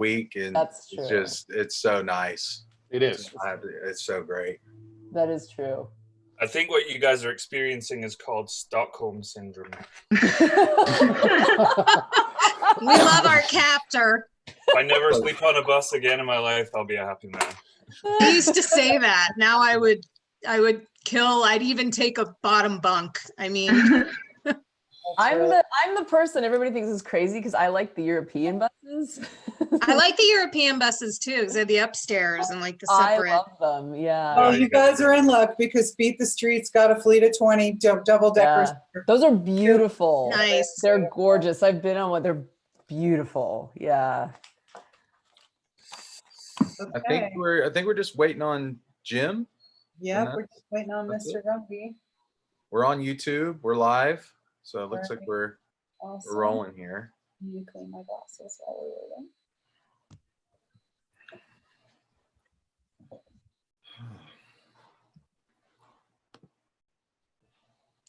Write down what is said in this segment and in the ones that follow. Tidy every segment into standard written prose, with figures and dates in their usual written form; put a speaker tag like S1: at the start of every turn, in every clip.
S1: week, and
S2: That's true.
S1: it's so nice.
S3: It is.
S1: It's so great.
S2: That is true.
S4: I think what you guys are experiencing is called Stockholm Syndrome.
S5: We love our captor.
S4: If I never sleep on a bus again in my life, I'll be a happy man.
S5: I used to say that. Now I would kill. I'd even take a bottom bunk. I mean,
S2: I'm the person everybody thinks is crazy because I like the European buses.
S5: I like the European buses too, because they're the upstairs and like the
S2: I
S5: separate.
S2: love them. Yeah.
S6: Oh, you guys are in luck because Beat the Streets got a fleet of 20 double deckers.
S2: Yeah. Those are beautiful.
S5: Nice.
S2: They're gorgeous. I've been on one. They're beautiful. Yeah.
S6: Okay.
S1: I think we're just waiting on Jim.
S6: Yeah, we're just waiting on
S1: That's
S6: Mr. Grumpy.
S1: We're on YouTube. We're live, so it looks like we're
S6: Awesome.
S1: rolling here.
S6: You clean my glasses while we're waiting.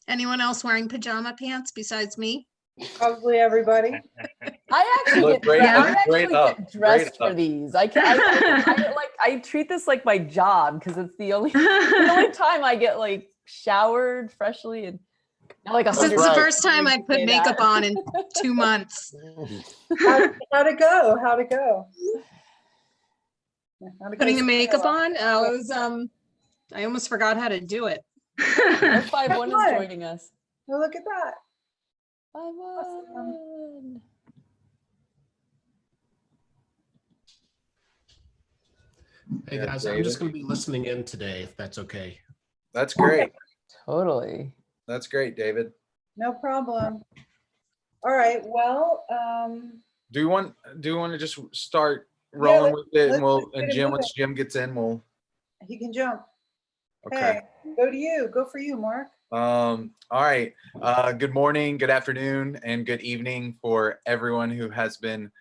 S5: Anyone else wearing pajama pants besides me?
S6: Probably everybody.
S2: I actually
S1: Look,
S2: get dressed for
S1: up.
S2: these. I treat this like my job because it's the only time I get like showered freshly and not like
S5: This is the first time I put makeup on in 2 months.
S6: How'd it go? How'd it go?
S5: Putting the makeup on. Oh, it was I almost forgot how to do it.
S2: 5-1 is joining us.
S6: Oh, look at that.
S2: 5-1.
S3: Hey guys, I'm just going to be listening in today, if that's okay.
S1: That's great.
S2: Totally.
S1: That's great, David.
S6: No problem. All right. Well,
S1: Do you want to just start rolling with it, and
S6: let's get it
S1: Jim,
S6: moving.
S1: once Jim gets in, we'll.
S6: he can jump.
S1: Okay.
S6: Hey, go to you. Go for you, Mark.
S1: All right. Good morning, good afternoon, and good evening for everyone who has been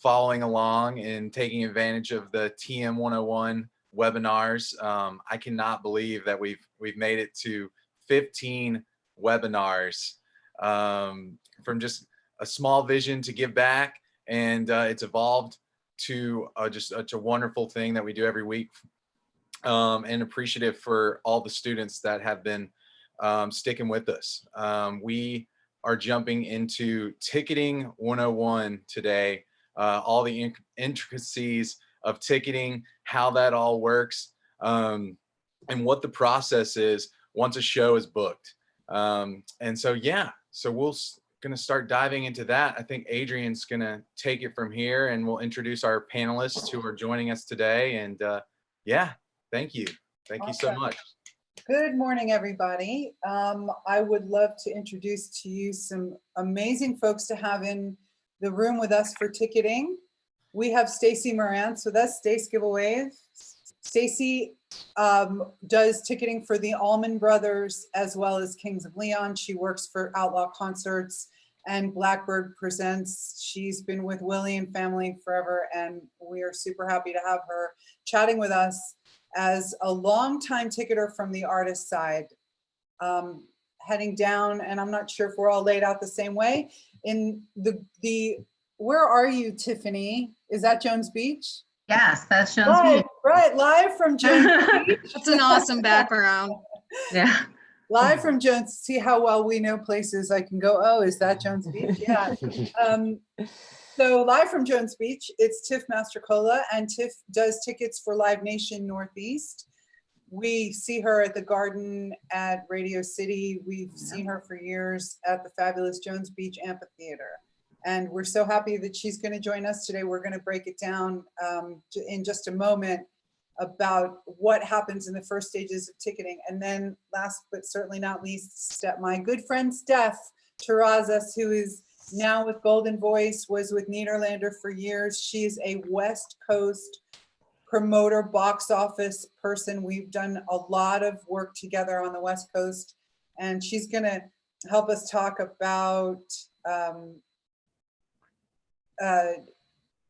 S1: following along and taking advantage of the TM 101 webinars. I cannot believe that we've made it to 15 webinars from just a small vision to give back, and it's evolved to just such a wonderful thing that we do every week. And appreciative for all the students that have been sticking with us. We are jumping into ticketing 101 today, all the intricacies of ticketing, how that all works, and what the process is once a show is booked. And so, yeah, so we're gonna start diving into that. I think Adrian's gonna take it from here, and we'll introduce our panelists who are joining us today. And yeah, thank you. Thank you so much.
S6: Good morning, everybody. I would love to introduce to you some amazing folks to have in the room with us for ticketing. We have Stacy Morantz with us. Stace, give a wave. Stacy does ticketing for the Allman Brothers as well as Kings of Leon. She works for Outlaw Concerts and Blackbird Presents. She's been with Willie and family forever, and we are super happy to have her chatting with us as a longtime ticketer from the artist side, heading down, and I'm not sure if we're all laid out the same way. In where are you, Tiffany? Is that Jones Beach?
S7: Yes, that's Jones Beach.
S6: Right, live from Jones Beach.
S5: That's an awesome background.
S7: Yeah.
S6: Live from Jones. See how well we know places. I can go, oh, is that Jones Beach? Yeah. So live from Jones Beach, it's Tiff Mastrocola, and Tiff does tickets for Live Nation Northeast. We see her at the Garden at Radio City. We've seen her for years at the fabulous Jones Beach Amphitheater. And we're so happy that she's going to join us today. We're going to break it down in just a moment about what happens in the first stages of ticketing. And then last but certainly not least, my good friend Steph Terrazas, who is now with Golden Voice, was with Niederlander for years. She's a West Coast promoter, box office person. We've done a lot of work together on the West Coast, and she's going to help us talk about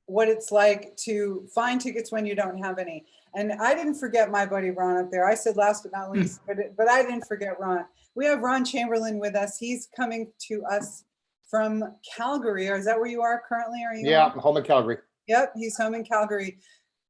S6: what it's like to find tickets when you don't have any. And I didn't forget my buddy Ron up there. I said last but not least, but I didn't forget Ron. We have Ron Chamberlain with us. He's coming to us from Calgary. Or is that where you are currently? Are you?
S3: Yeah, I'm home in Calgary.
S6: Yep, he's home in Calgary.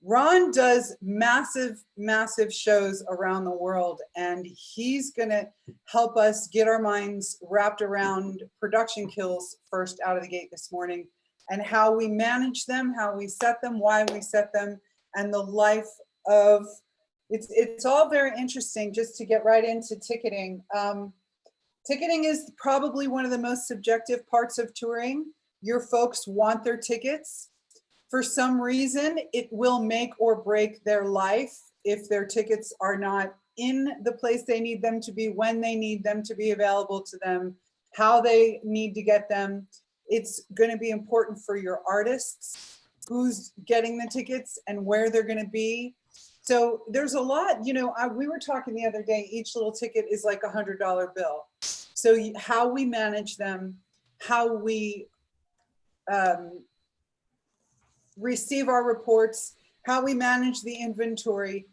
S6: Ron does massive, massive shows around the world, and he's going to help us get our minds wrapped around production kills first out of the gate this morning, and how we manage them, how we set them, why we set them, and the life of it's all very interesting. Just to get right into ticketing. Ticketing is probably one of the most subjective parts of touring. Your folks want their tickets. For some reason, it will make or break their life if their tickets are not in the place they need them to be, when they need them to be available to them, how they need to get them. It's going to be important for your artists, who's getting the tickets and where they're going to be. So there's a lot, you know, we were talking the other day, each little ticket is like $100 bill. So how we manage them, how we receive our reports, how we manage the inventory,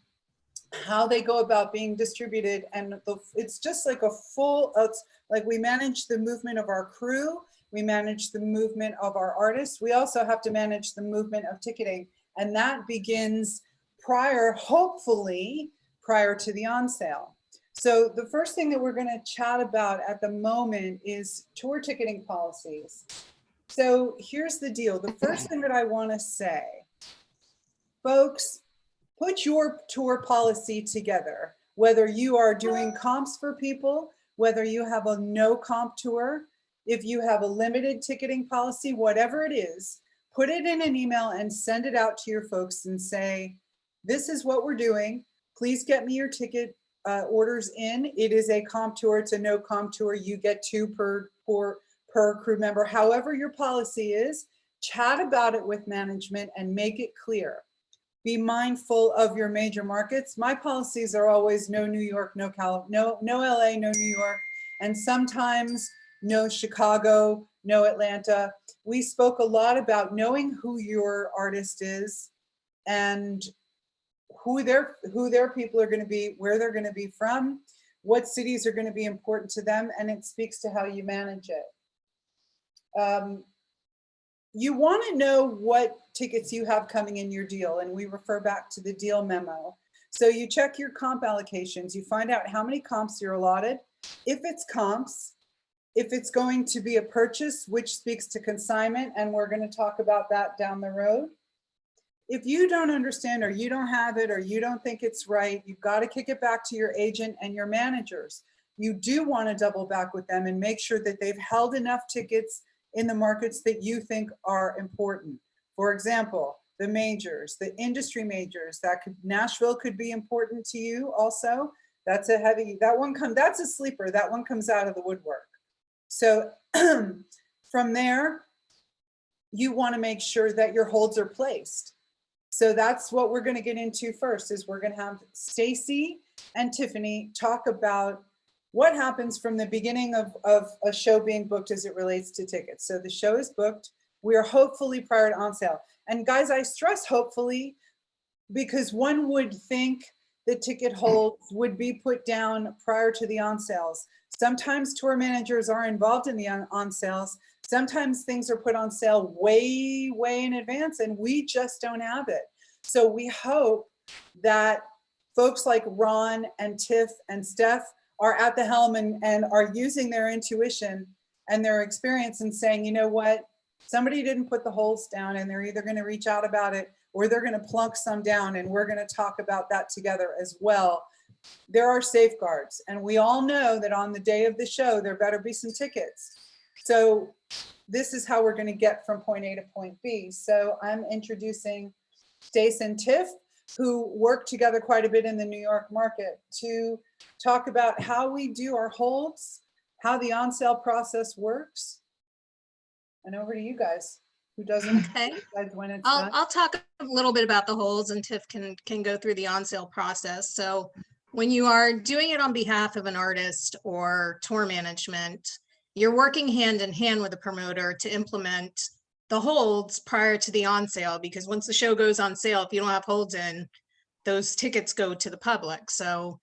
S6: how they go about being distributed. And it's just like a full, it's like we manage the movement of our crew, we manage the movement of our artists. We also have to manage the movement of ticketing. And that begins hopefully prior to the on sale. So the first thing that we're going to chat about at the moment is tour ticketing policies. So here's the deal. The first thing that I want to say, folks, put your tour policy together, whether you are doing comps for people, whether you have a no comp tour, if you have a limited ticketing policy, whatever it is, put it in an email and send it out to your folks and say, this is what we're doing. Please get me your ticket orders in. It is a comp tour. It's a no comp tour. You get 2 per crew member. However your policy is, chat about it with management and make it clear. Be mindful of your major markets. My policies are always no New York, no LA, no New York, and sometimes no Chicago, no Atlanta. We spoke a lot about knowing who your artist is and who their people are going to be, where they're going to be from, what cities are going to be important to them, and it speaks to how you manage it. You want to know what tickets you have coming in your deal, and we refer back to the deal memo. So you check your comp allocations, you find out how many comps you're allotted. If it's comps, if it's going to be a purchase, which speaks to consignment, and we're going to talk about that down the road. If you don't understand, or you don't have it, or you don't think it's right, you've got to kick it back to your agent and your managers. You do want to double back with them and make sure that they've held enough tickets in the markets that you think are important. For example, the majors, the industry majors, Nashville could be important to you also. That's a heavy, that's a sleeper. That one comes out of the woodwork. So from there, you want to make sure that your holds are placed. So that's what we're going to get into first, is we're going to have Stacy and Tiffany talk about what happens from the beginning of a show being booked as it relates to tickets. So the show is booked. We are hopefully prior to on sale. And guys, I stress hopefully, because one would think the ticket holds would be put down prior to the on sales. Sometimes tour managers are involved in the on sales. Sometimes things are put on sale way, way in advance, and we just don't have it. So we hope that folks like Ron and Tiff and Steph are at the helm and are using their intuition and their experience and saying, you know what, somebody didn't put the holds down, and they're either going to reach out about it or they're going to plunk some down, and we're going to talk about that together as well. There are safeguards, and we all know that on the day of the show, there better be some tickets. So this is how we're going to get from point A to point B. So I'm introducing Stace and Tiff, who work together quite a bit in the New York market, to talk about how we do our holds, how the on sale process works. And over to you guys. Who doesn't?
S5: Okay.
S6: When it's done.
S5: I'll talk a little bit about the holds, and Tiff can go through the on sale process. So when you are doing it on behalf of an artist or tour management, you're working hand in hand with a promoter to implement the holds prior to the on sale, because once the show goes on sale, if you don't have holds in, those tickets go to the public. So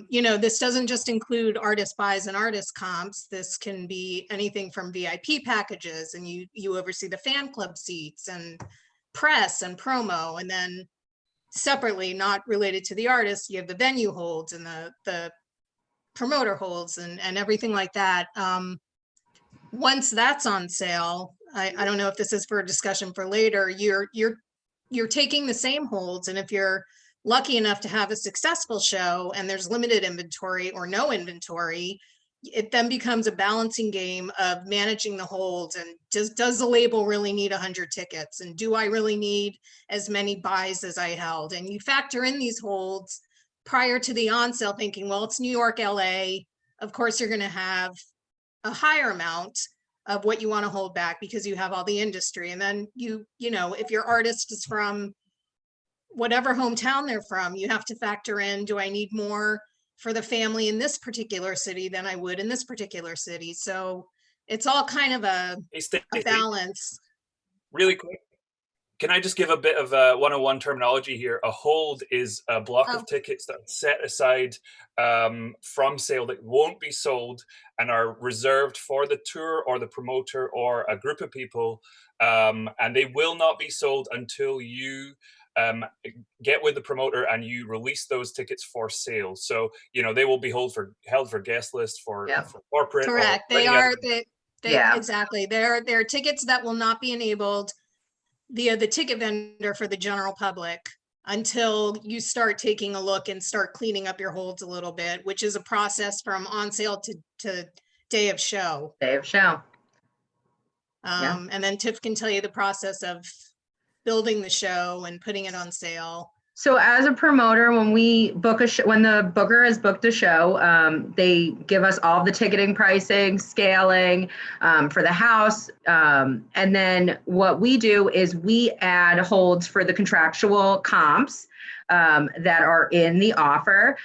S5: you know, this doesn't just include artist buys and artist comps. This can be anything from VIP packages, and you oversee the fan club seats and press and promo, and then separately, not related to the artist, you have the venue holds and the promoter holds and everything like that. Once that's on sale, I don't know if this is for a discussion for later, you're taking the same holds, and if you're lucky enough to have a successful show and there's limited inventory or no inventory, it then becomes a balancing game of managing the holds, and does the label really need 100 tickets, and do I really need as many buys as I held? And you factor in these holds prior to the on sale, thinking, well, it's New York, LA, of course you're going to have a higher amount of what you want to hold back because you have all the industry. And then you know, if your artist is from whatever hometown they're from, you have to factor in, do I need more for the family in this particular city than I would in this particular city? So it's all kind of a balance.
S4: Really quick, can I just give a bit of 101 terminology here? A hold is a block of tickets that are set aside from sale that won't be sold and are reserved for the tour or the promoter or a group of people, and they will not be sold until you get with the promoter and you release those tickets for sale. So, you know, they will be held for guest list for corporate.
S5: Correct. They are, exactly. They're tickets that will not be enabled via the ticket vendor for the general public until you start taking a look and start cleaning up your holds a little bit, which is a process from on sale to day of show.
S7: Day of show.
S5: And then Tiff can tell you the process of building the show and putting it on sale.
S7: So as a promoter, when we book a show, when the booker has booked a show, they give us all the ticketing pricing, scaling for the house. And then what we do is we add holds for the contractual comps that are in the offer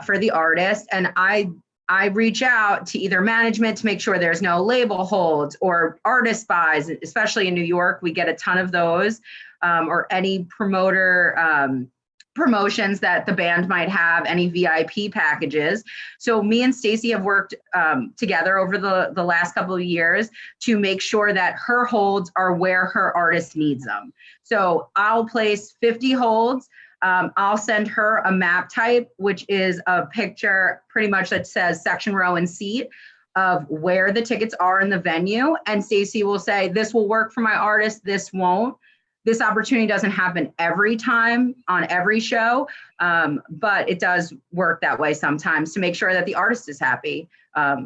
S7: for the artist. And I reach out to either management to make sure there's no label holds or artist buys, especially in New York, we get a ton of those, or any promoter promotions that the band might have, any VIP packages. So me and Stacy have worked together over the last couple of years to make sure that her holds are where her artist needs them. So I'll place 50 holds. I'll send her a map type, which is a picture pretty much that says section, row, and seat of where the tickets are in the venue. And Stacy will say, this will work for my artist, this won't. This opportunity doesn't happen every time on every show, but it does work that way sometimes to make sure that the artist is happy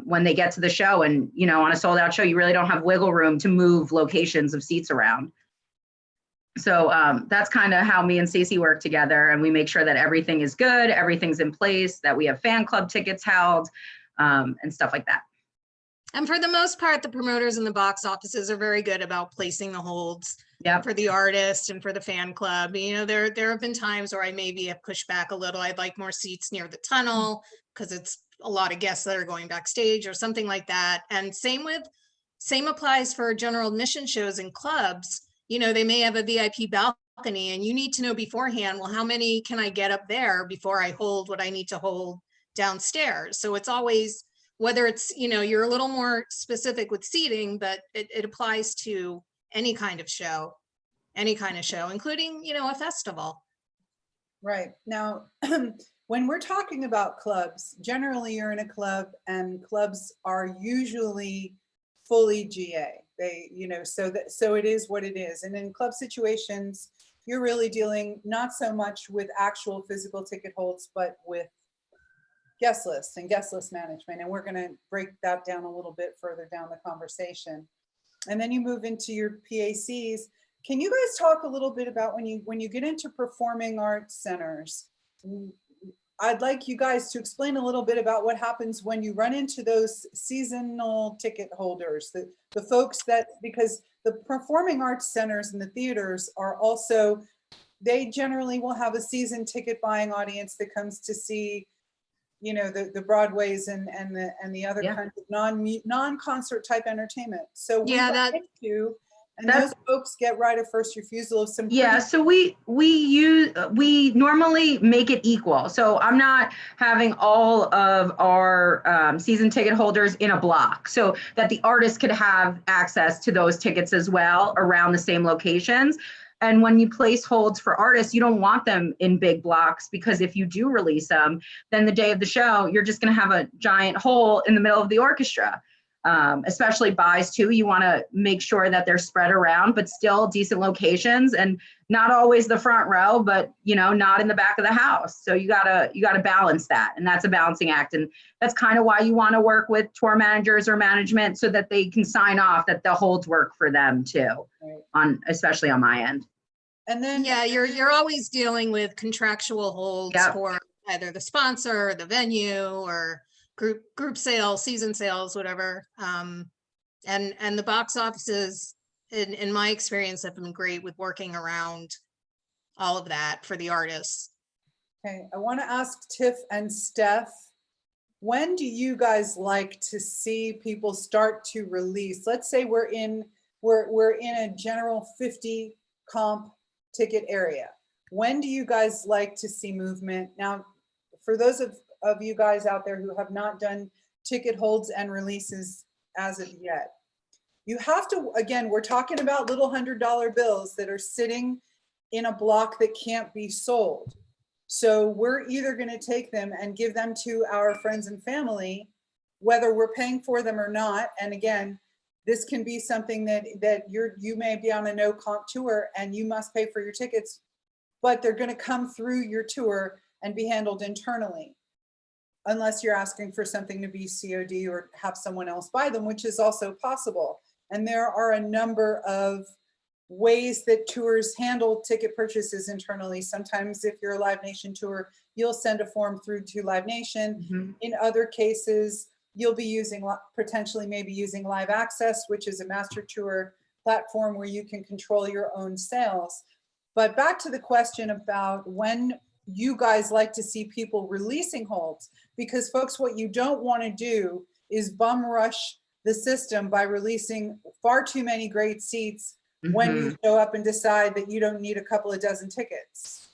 S7: when they get to the show. And, you know, on a sold out show, you really don't have wiggle room to move locations of seats around. So that's kind of how me and Stacey work together, and we make sure that everything is good, everything's in place, that we have fan club tickets held, and stuff like that.
S5: And for the most part, the promoters and the box offices are very good about placing the holds for the artist and for the fan club. You know, there have been times where I maybe have pushed back a little. I'd like more seats near the tunnel because it's a lot of guests that are going backstage or something like that. And same applies for general admission shows and clubs. You know, they may have a VIP balcony and you need to know beforehand, well, how many can I get up there before I hold what I need to hold downstairs? So it's always, whether it's, you know, you're a little more specific with seating, but it applies to any kind of show, including, you know, a festival.
S6: Right. Now, when we're talking about clubs, generally you're in a club and clubs are usually fully GA. They, you know, so it is what it is. And in club situations, you're really dealing not so much with actual physical ticket holds, but with guest lists and guest list management. And we're going to break that down a little bit further down the conversation. And then you move into your PACs. Can you guys talk a little bit about when you get into performing arts centers? I'd like you guys to explain a little bit about what happens when you run into those seasonal ticket holders, the folks that, because the performing arts centers and the theaters are also, they generally will have a season ticket buying audience that comes to see, you know, the Broadways and the other kinds of non-concert type entertainment. So those folks get right of first refusal of some.
S7: So we normally make it equal. So I'm not having all of our season ticket holders in a block, so that the artist could have access to those tickets as well around the same locations. And when you place holds for artists, you don't want them in big blocks, because if you do release them, then the day of the show, you're just going to have a giant hole in the middle of the orchestra. Especially buys too, you want to make sure that they're spread around, but still decent locations, and not always the front row, but not in the back of the house. So you gotta balance that, and that's a balancing act. And that's kind of why you want to work with tour managers or management, so that they can sign off that the holds work for them too, especially on my end.
S5: And then you're always dealing with contractual holds for either the sponsor, or the venue, or group sales, season sales, whatever. And the box offices, in my experience, have been great with working around all of that for the artists.
S6: Okay, I want to ask Tiff and Steph, when do you guys like to see people start to release? Let's say we're in a general 50 comp ticket area. When do you guys like to see movement? Now, for those of you guys out there who have not done ticket holds and releases as of yet, you have to, again, we're talking about little $100 bills that are sitting in a block that can't be sold. So we're either going to take them and give them to our friends and family, whether we're paying for them or not. And again, this can be something that you may be on a no comp tour and you must pay for your tickets, but they're going to come through your tour and be handled internally, unless you're asking for something to be COD or have someone else buy them, which is also possible. And there are a number of ways that tours handle ticket purchases internally. Sometimes if you're a Live Nation tour, you'll send a form through to Live Nation. Mm-hmm. In other cases, you'll be potentially maybe using Live Access, which is a master tour platform where you can control your own sales. But back to the question about when you guys like to see people releasing holds, because folks, what you don't want to do is bum rush the system by releasing far too many great seats when you show up and decide that you don't need a couple of dozen tickets.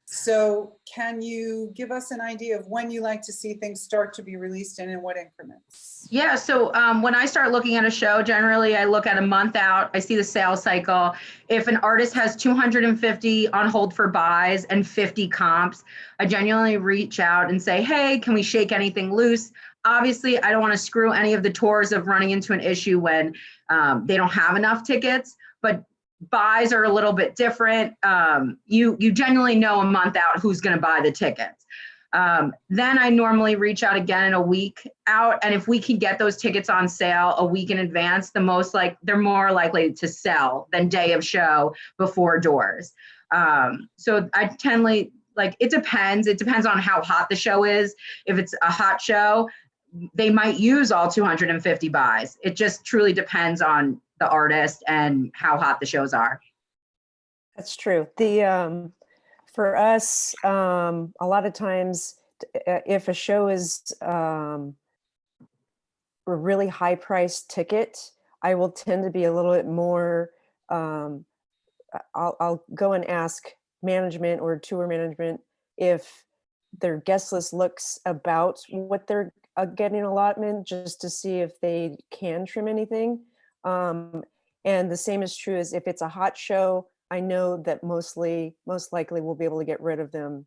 S6: So can you give us an idea of when you like to see things start to be released and in what increments?
S7: Yeah, so when I start looking at a show, generally I look at a month out. I see the sales cycle. If an artist has 250 on hold for buys and 50 comps, I genuinely reach out and say, hey, can we shake anything loose? Obviously, I don't want to screw any of the tours of running into an issue when they don't have enough tickets, but buys are a little bit different. You genuinely know a month out who's going to buy the tickets. Then I normally reach out again in a week out, and if we can get those tickets on sale a week in advance, they're more likely to sell than day of show before doors. So I tend it depends. It depends on how hot the show is. If it's a hot show, they might use all 250 buys. It just truly depends on the artist and how hot the shows are.
S8: That's true. For us, a lot of times, if a show is a really high priced ticket, I will tend to be a little bit more. I'll go and ask management or tour management if their guest list looks about what they're getting allotment, just to see if they can trim anything. And the same is true as if it's a hot show. I know that most likely we'll be able to get rid of them,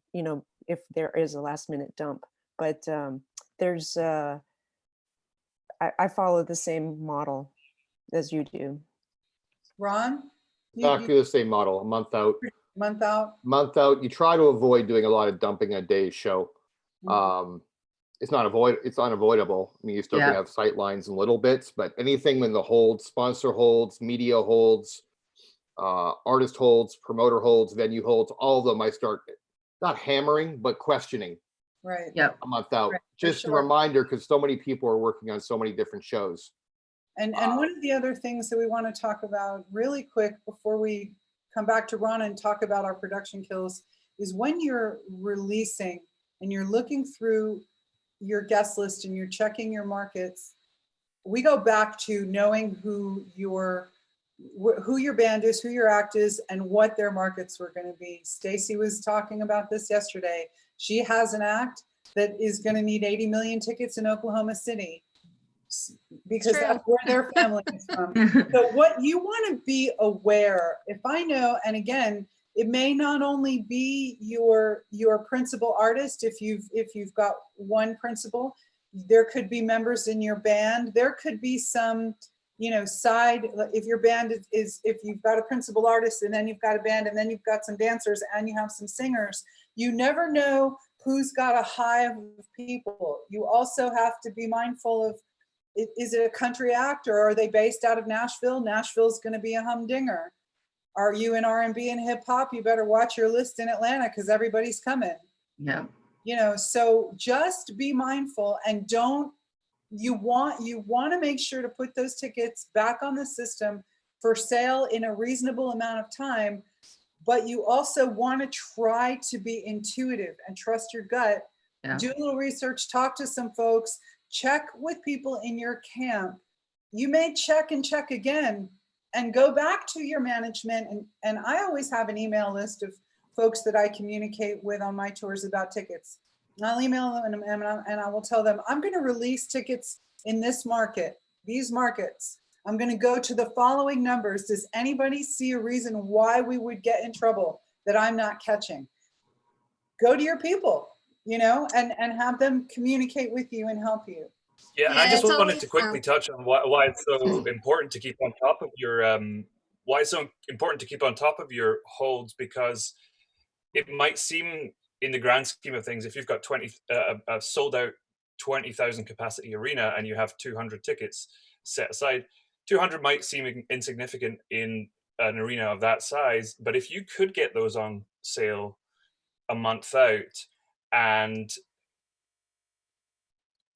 S8: if there is a last minute dump. But I follow the same model as you do.
S6: Ron?
S9: Exactly the same model, a month out.
S6: Month out?
S9: Month out. You try to avoid doing a lot of dumping a day's show. Mm-hmm. It's unavoidable. I mean, you still can have sight lines and little bits, but anything in the holds, sponsor holds, media holds, artist holds, promoter holds, venue holds, all of them, I start not hammering, but questioning.
S6: Right.
S7: Yep.
S9: A month out.
S6: Right.
S9: Just a reminder, because so many people are working on so many different shows.
S6: And one of the other things that we want to talk about really quick before we come back to Ron and talk about our production kills is when you're releasing and you're looking through your guest list and you're checking your markets, we go back to knowing who your band is, who your act is, and what their markets were going to be. Stacy was talking about this yesterday. She has an act that is going to need 80 million tickets in Oklahoma City. because
S5: True.
S6: that's where their family is from. So what you want to be aware, if I know, and again, it may not only be your principal artist, if you've got one principal, there could be members in your band, there could be some, you know, side, if your band is if you've got a principal artist and then you've got a band and then you've got some dancers and you have some singers, you never know who's got a hive of people. You also have to be mindful of, is it a country act or are they based out of Nashville? Nashville's going to be a humdinger. Are you in R&B and hip hop? You better watch your list in Atlanta because everybody's coming.
S7: Yeah.
S6: You know, so just be mindful and you want to make sure to put those tickets back on the system for sale in a reasonable amount of time, but you also want to try to be intuitive and trust your gut.
S7: Yeah.
S6: Do a little research, talk to some folks, check with people in your camp. You may check and check again and go back to your management. And I always have an email list of folks that I communicate with on my tours about tickets. And I'll email them and I will tell them, I'm going to release tickets in this market, these markets. I'm going to go to the following numbers. Does anybody see a reason why we would get in trouble that I'm not catching? Go to your people, you know, and have them communicate with you and help you.
S4: Yeah, and
S5: Yeah,
S4: I just
S5: it's
S4: wanted
S5: always,
S4: to quickly touch on why it's so important to keep on top of your why it's so important to keep on top of your holds, because it might seem in the grand scheme of things, if you've got a sold out 20,000 capacity arena and you have 200 tickets set aside, 200 might seem insignificant in an arena of that size, but if you could get those on sale a month out, and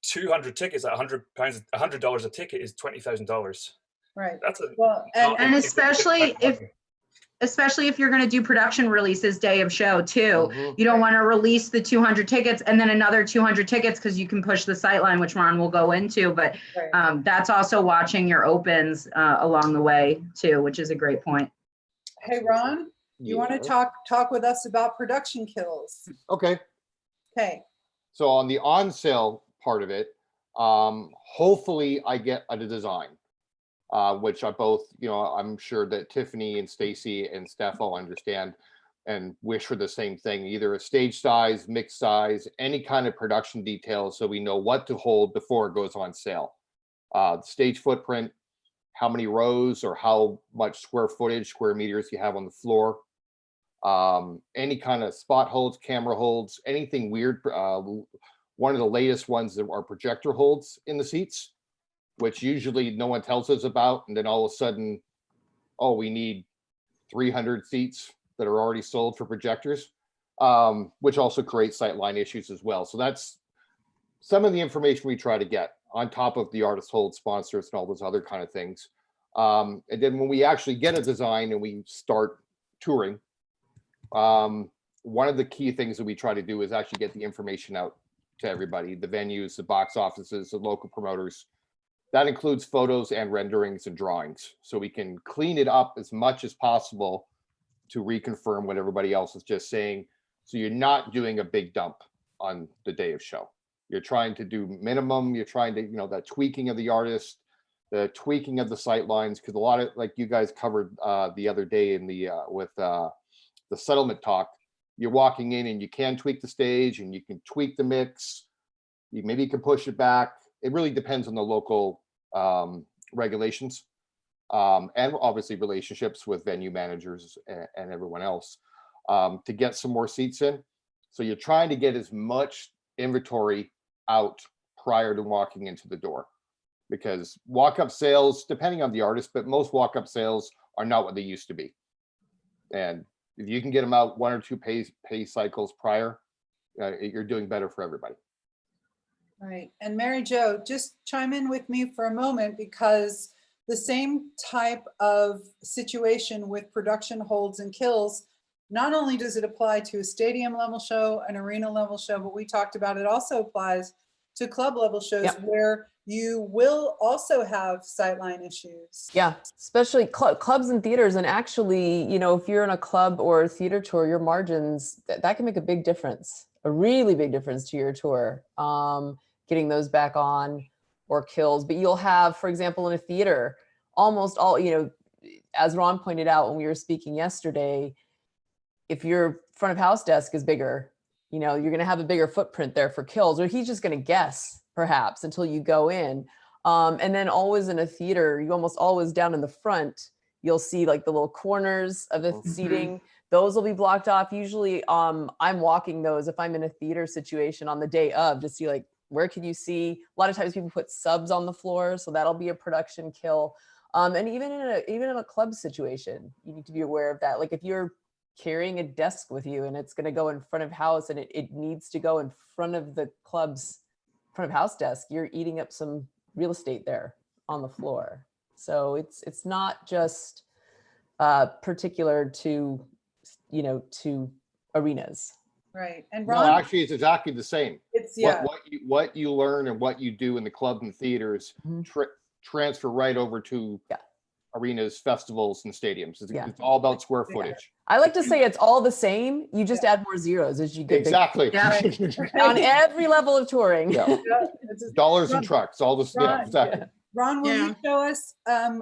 S4: 200 tickets at £100, $100 a ticket is $20,000.
S6: Right.
S4: That's a
S6: Well,
S7: And especially if you're going to do production releases day of show too, you don't want to release the 200 tickets and then another 200 tickets because you can push the sightline, which Ron will go into. But that's also watching your opens along the way too, which is a great point.
S6: Hey, Ron, you want to talk with us about production kills?
S9: Okay.
S6: Okay.
S9: So on the on sale part of it, hopefully I get a design. Which I both, you know, I'm sure that Tiffany and Stacy and Steph all understand and wish for the same thing, either a stage size, mix size, any kind of production details so we know what to hold before it goes on sale. Stage footprint, how many rows or how much square footage, square meters you have on the floor. Any kind of spot holds, camera holds, anything weird. One of the latest ones are projector holds in the seats, which usually no one tells us about. And then all of a sudden, oh, we need 300 seats that are already sold for projectors, which also creates sightline issues as well. So that's some of the information we try to get on top of the artist hold sponsors and all those other kind of things. And then when we actually get a design and we start touring, one of the key things that we try to do is actually get the information out to everybody, the venues, the box offices, the local promoters. That includes photos and renderings and drawings. So we can clean it up as much as possible to reconfirm what everybody else is just saying. So you're not doing a big dump on the day of show. You're trying to do minimum. You're trying to, you know, that tweaking of the artist, the tweaking of the sight lines, because a lot of, like you guys covered the other day in the with the settlement talk, you're walking in and you can tweak the stage and you can tweak the mix. Maybe you can push it back. It really depends on the local regulations and obviously relationships with venue managers and everyone else to get some more seats in. So you're trying to get as much inventory out prior to walking into the door, because walk-up sales, depending on the artist, but most walk-up sales are not what they used to be. And if you can get them out 1 or 2 pay cycles prior, you're doing better for everybody.
S6: Right. And Mary Jo, just chime in with me for a moment, because the same type of situation with production holds and kills, not only does it apply to a stadium level show, an arena level show, but we talked about it also applies to club level shows where you will also have sightline issues.
S2: Yeah, especially clubs and theaters. And actually, you know, if you're in a club or a theater tour, your margins, that can make a big difference, a really big difference to your tour. Getting those back on. or kills, but you'll have, for example, in a theater, almost all, as Ron pointed out when we were speaking yesterday, if your front of house desk is bigger, you're going to have a bigger footprint there for kills, or he's just going to guess perhaps until you go in. And then always in a theater, you almost always down in the front, you'll see like the little corners of the seating. Those will be blocked off. Usually I'm walking those if I'm in a theater situation on the day of to see like, where can you see? A lot of times people put subs on the floor, so that'll be a production kill. And even in a club situation, you need to be aware of that. Like if you're carrying a desk with you and it's going to go in front of house and it needs to go in front of the club's front of house desk, you're eating up some real estate there on the floor. So it's not just particular to to arenas.
S6: Right. And
S9: No,
S6: Ron,
S9: actually, it's exactly the same.
S6: it's
S9: What you learn and what you do in the clubs and theaters transfer right over to arenas, festivals, and stadiums. It's all about square footage.
S2: I like to say it's all the same. You just add more zeros as you get
S9: Exactly.
S2: on every level of touring.
S9: Yeah. Dollars and trucks, all this.
S6: Ron,
S9: Yeah, exactly.
S6: Ron, will you show us a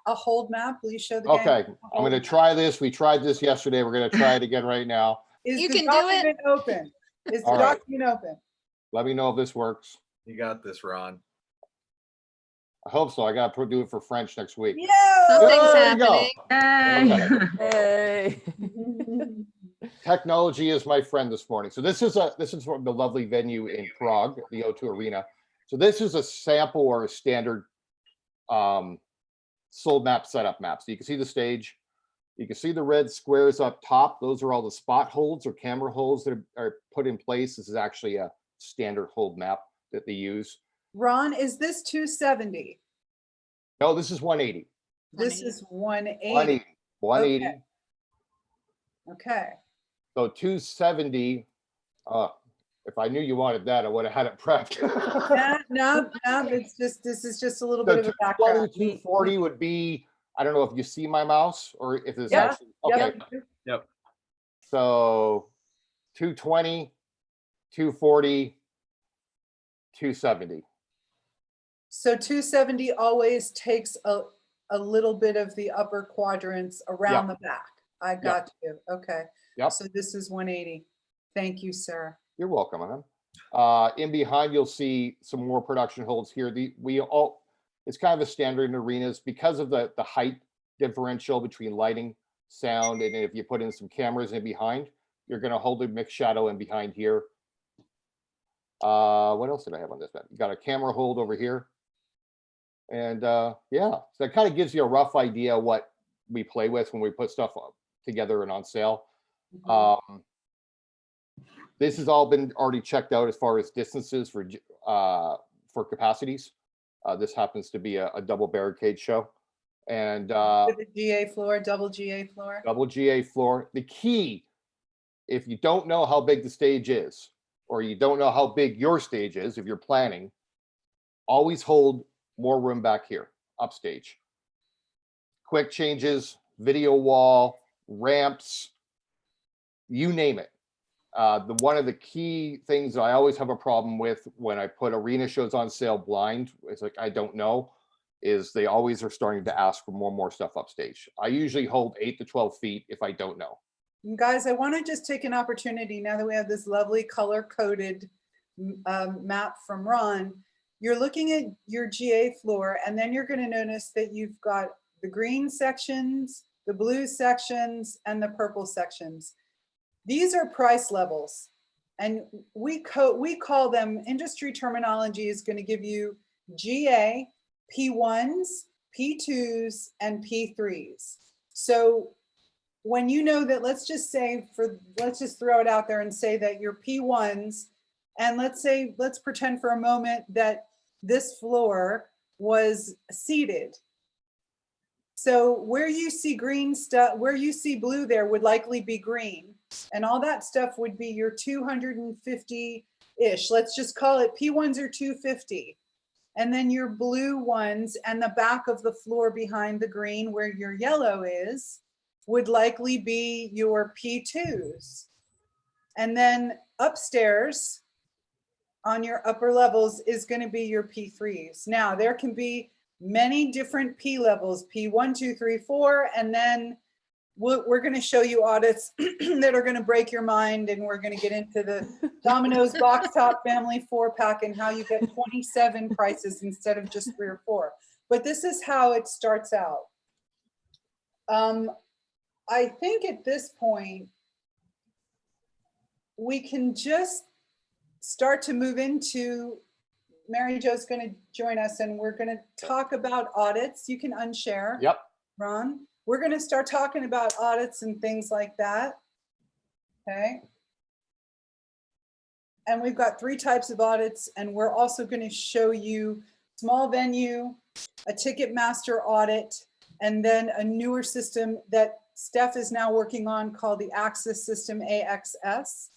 S6: hold map? Will you show the
S9: Okay,
S6: gang?
S9: I'm going to try this. We tried this yesterday. We're going to try it again right now.
S6: Is
S5: You
S6: the
S5: can do it.
S6: document open? Is the
S9: All right.
S6: document open?
S9: Let me know if this works.
S1: You got this, Ron.
S9: I hope so. I got to do it for French next week.
S5: Something's
S9: There you go.
S5: happening.
S2: Hey.
S9: Technology is my friend this morning. So this is from the lovely venue in Prague, the O2 Arena. So this is a sample or a standard sold map setup map. So you can see the stage. You can see the red squares up top. Those are all the spot holds or camera holds that are put in place. This is actually a standard hold map that they use.
S6: Ron, is this 270?
S9: No, this is 180.
S6: This is 180.
S9: 180. 180.
S6: Okay.
S9: So 270. If I knew you wanted that, I would have had it prepped.
S6: No, this is just a little
S9: So
S6: bit of a background.
S9: 240 would be, I don't know if you see my mouse or if it's
S6: Yeah,
S9: actually, okay.
S1: Yep.
S9: So 220, 240, 270.
S6: So 270 always takes a little bit of the upper quadrants around the back. I got you. Okay.
S9: Yep.
S6: So this is 180. Thank you, sir.
S9: You're welcome, man. In behind, you'll see some more production holds here. It's kind of a standard in arenas because of the height differential between lighting, sound, and if you put in some cameras in behind, you're going to hold a mixed shadow in behind here. What else did I have on this map? You got a camera hold over here. And yeah, so that kind of gives you a rough idea what we play with when we put stuff together and on sale. This has all been already checked out as far as distances for capacities. This happens to be a double barricade show. And
S6: With a GA floor, double GA floor.
S9: double GA floor. The key, if you don't know how big the stage is, or you don't know how big your stage is, if you're planning, always hold more room back here, upstage. Quick changes, video wall, ramps, you name it. One of the key things that I always have a problem with when I put arena shows on sale blind, it's like, I don't know, is they always are starting to ask for more and more stuff upstage. I usually hold 8 to 12 feet if I don't know.
S6: Guys, I want to just take an opportunity now that we have this lovely color-coded map from Ron. You're looking at your GA floor, and then you're going to notice that you've got the green sections, the blue sections, and the purple sections. These are price levels, and we call them, industry terminology is going to give you GA, P1s, P2s, and P3s. So when you know that, let's just throw it out there and say that your P1s, and let's pretend for a moment that this floor was seated. So where you see green stuff, where you see blue there would likely be green. And all that stuff would be your 250-ish. Let's just call it P1s are 250. And then your blue ones and the back of the floor behind the green where your yellow is would likely be your P2s. And then upstairs on your upper levels is going to be your P3s. Now, there can be many different P levels, P1, 2, 3, 4, and then we're going to show you audits that are going to break your mind, and we're going to get into the Domino's box top family 4-pack and how you get 27 prices instead of just 3 or 4. But this is how it starts out. I think at this point, we can just start to move into, Mary Jo's going to join us, and we're going to talk about audits. You can unshare.
S9: Yep.
S6: Ron. We're going to start talking about audits and things like that. Okay. And we've got 3 types of audits, and we're also going to show you small venue, a Ticketmaster audit, and then a newer system that Steph is now working on called the Axis system, AXS.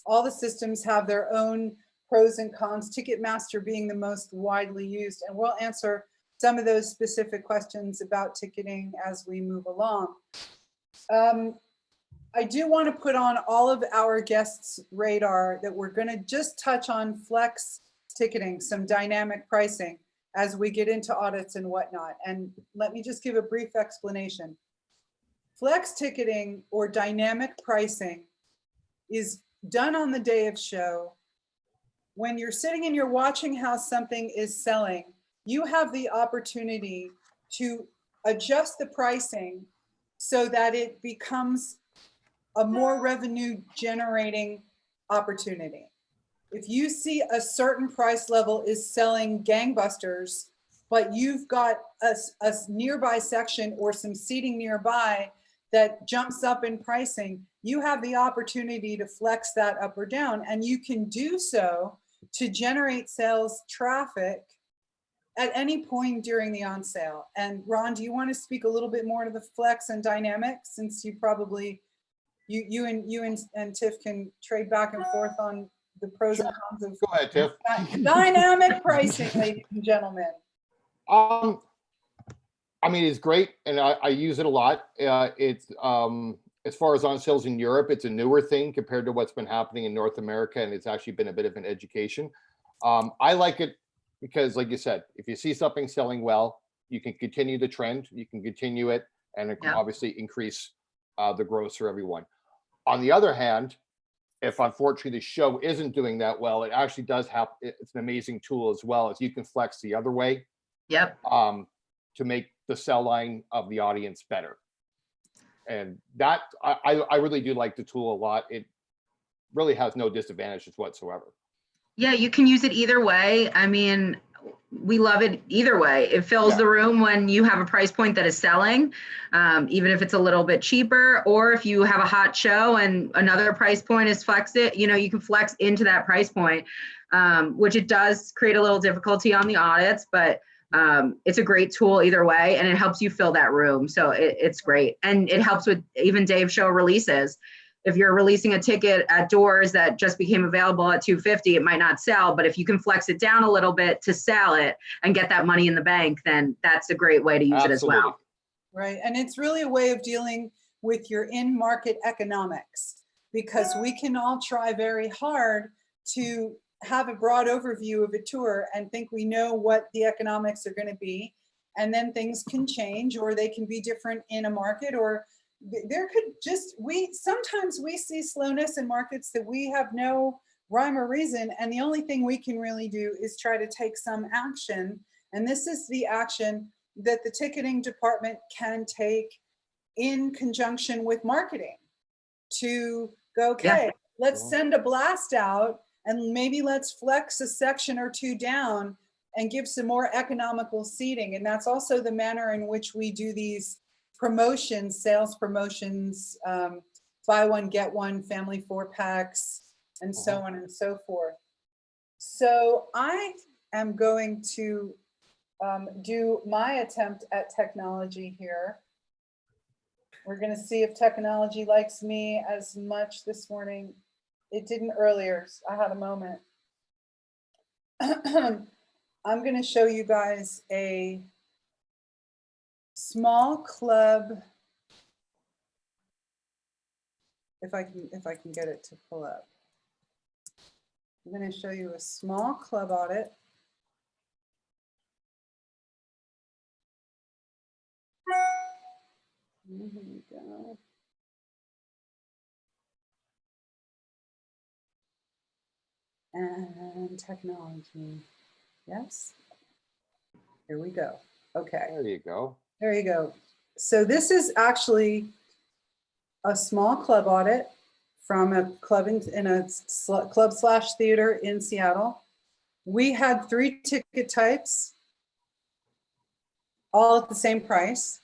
S6: All the systems have their own pros and cons, Ticketmaster being the most widely used, and we'll answer some of those specific questions about ticketing as we move along. I do want to put on all of our guests' radar that we're going to just touch on flex ticketing, some dynamic pricing as we get into audits and whatnot. And let me just give a brief explanation. Flex ticketing or dynamic pricing is done on the day of show. When you're sitting and you're watching how something is selling, you have the opportunity to adjust the pricing so that it becomes a more revenue generating opportunity. If you see a certain price level is selling gangbusters, but you've got a nearby section or some seating nearby that jumps up in pricing, you have the opportunity to flex that up or down, and you can do so to generate sales traffic at any point during the on sale. And Ron, do you want to speak a little bit more to the flex and dynamics, since you probably, you and Tiff can trade back and forth on the pros and cons of
S9: Go ahead, Tiff.
S6: dynamic pricing, ladies and gentlemen.
S9: I mean, it's great, and I use it a lot. It's as far as on sales in Europe, it's a newer thing compared to what's been happening in North America, and it's actually been a bit of an education. I like it because, like you said, if you see something selling well, you can continue the trend, you can continue it, and it can obviously increase the gross for everyone. On the other hand, if unfortunately the show isn't doing that well, it actually does have, it's an amazing tool as well, as you can flex the other way.
S7: Yep.
S9: To make the sell line of the audience better. And that, I really do like the tool a lot. It really has no disadvantages whatsoever.
S7: Yeah, you can use it either way. I mean, we love it either way. It fills the room when you have a price point that is selling, even if it's a little bit cheaper, or if you have a hot show and another price point is flex it, you know, you can flex into that price point, which it does create a little difficulty on the audits, but it's a great tool either way, and it helps you fill that room. So it's great. And it helps with even Dave show releases. If you're releasing a ticket at doors that just became available at $250, it might not sell, but if you can flex it down a little bit to sell it and get that money in the bank, then that's a great way to use it as well.
S6: Right, and it's really a way of dealing with your in-market economics, because we can all try very hard to have a broad overview of a tour and think we know what the economics are going to be, and then things can change, or they can be different in a market, or there could just, sometimes we see slowness in markets that we have no rhyme or reason, and the only thing we can really do is try to take some action. And this is the action that the ticketing department can take in conjunction with marketing to go, okay, let's send a blast out, and maybe let's flex a section or two down and give some more economical seating. And that's also the manner in which we do these promotions, sales promotions, buy one, get one, family 4-packs, and so on and so forth. So I am going to do my attempt at technology here. We're going to see if technology likes me as much this morning. It didn't earlier. I had a moment. I'm going to show you guys a small club, if I can get it to pull up. I'm going to show you a small club audit. Here we go. And technology. Yes. Here we go. Okay.
S9: There you go.
S6: There you go. So this is actually a small club audit from a club in a club/theater in Seattle. We had 3 ticket types, all at the same price.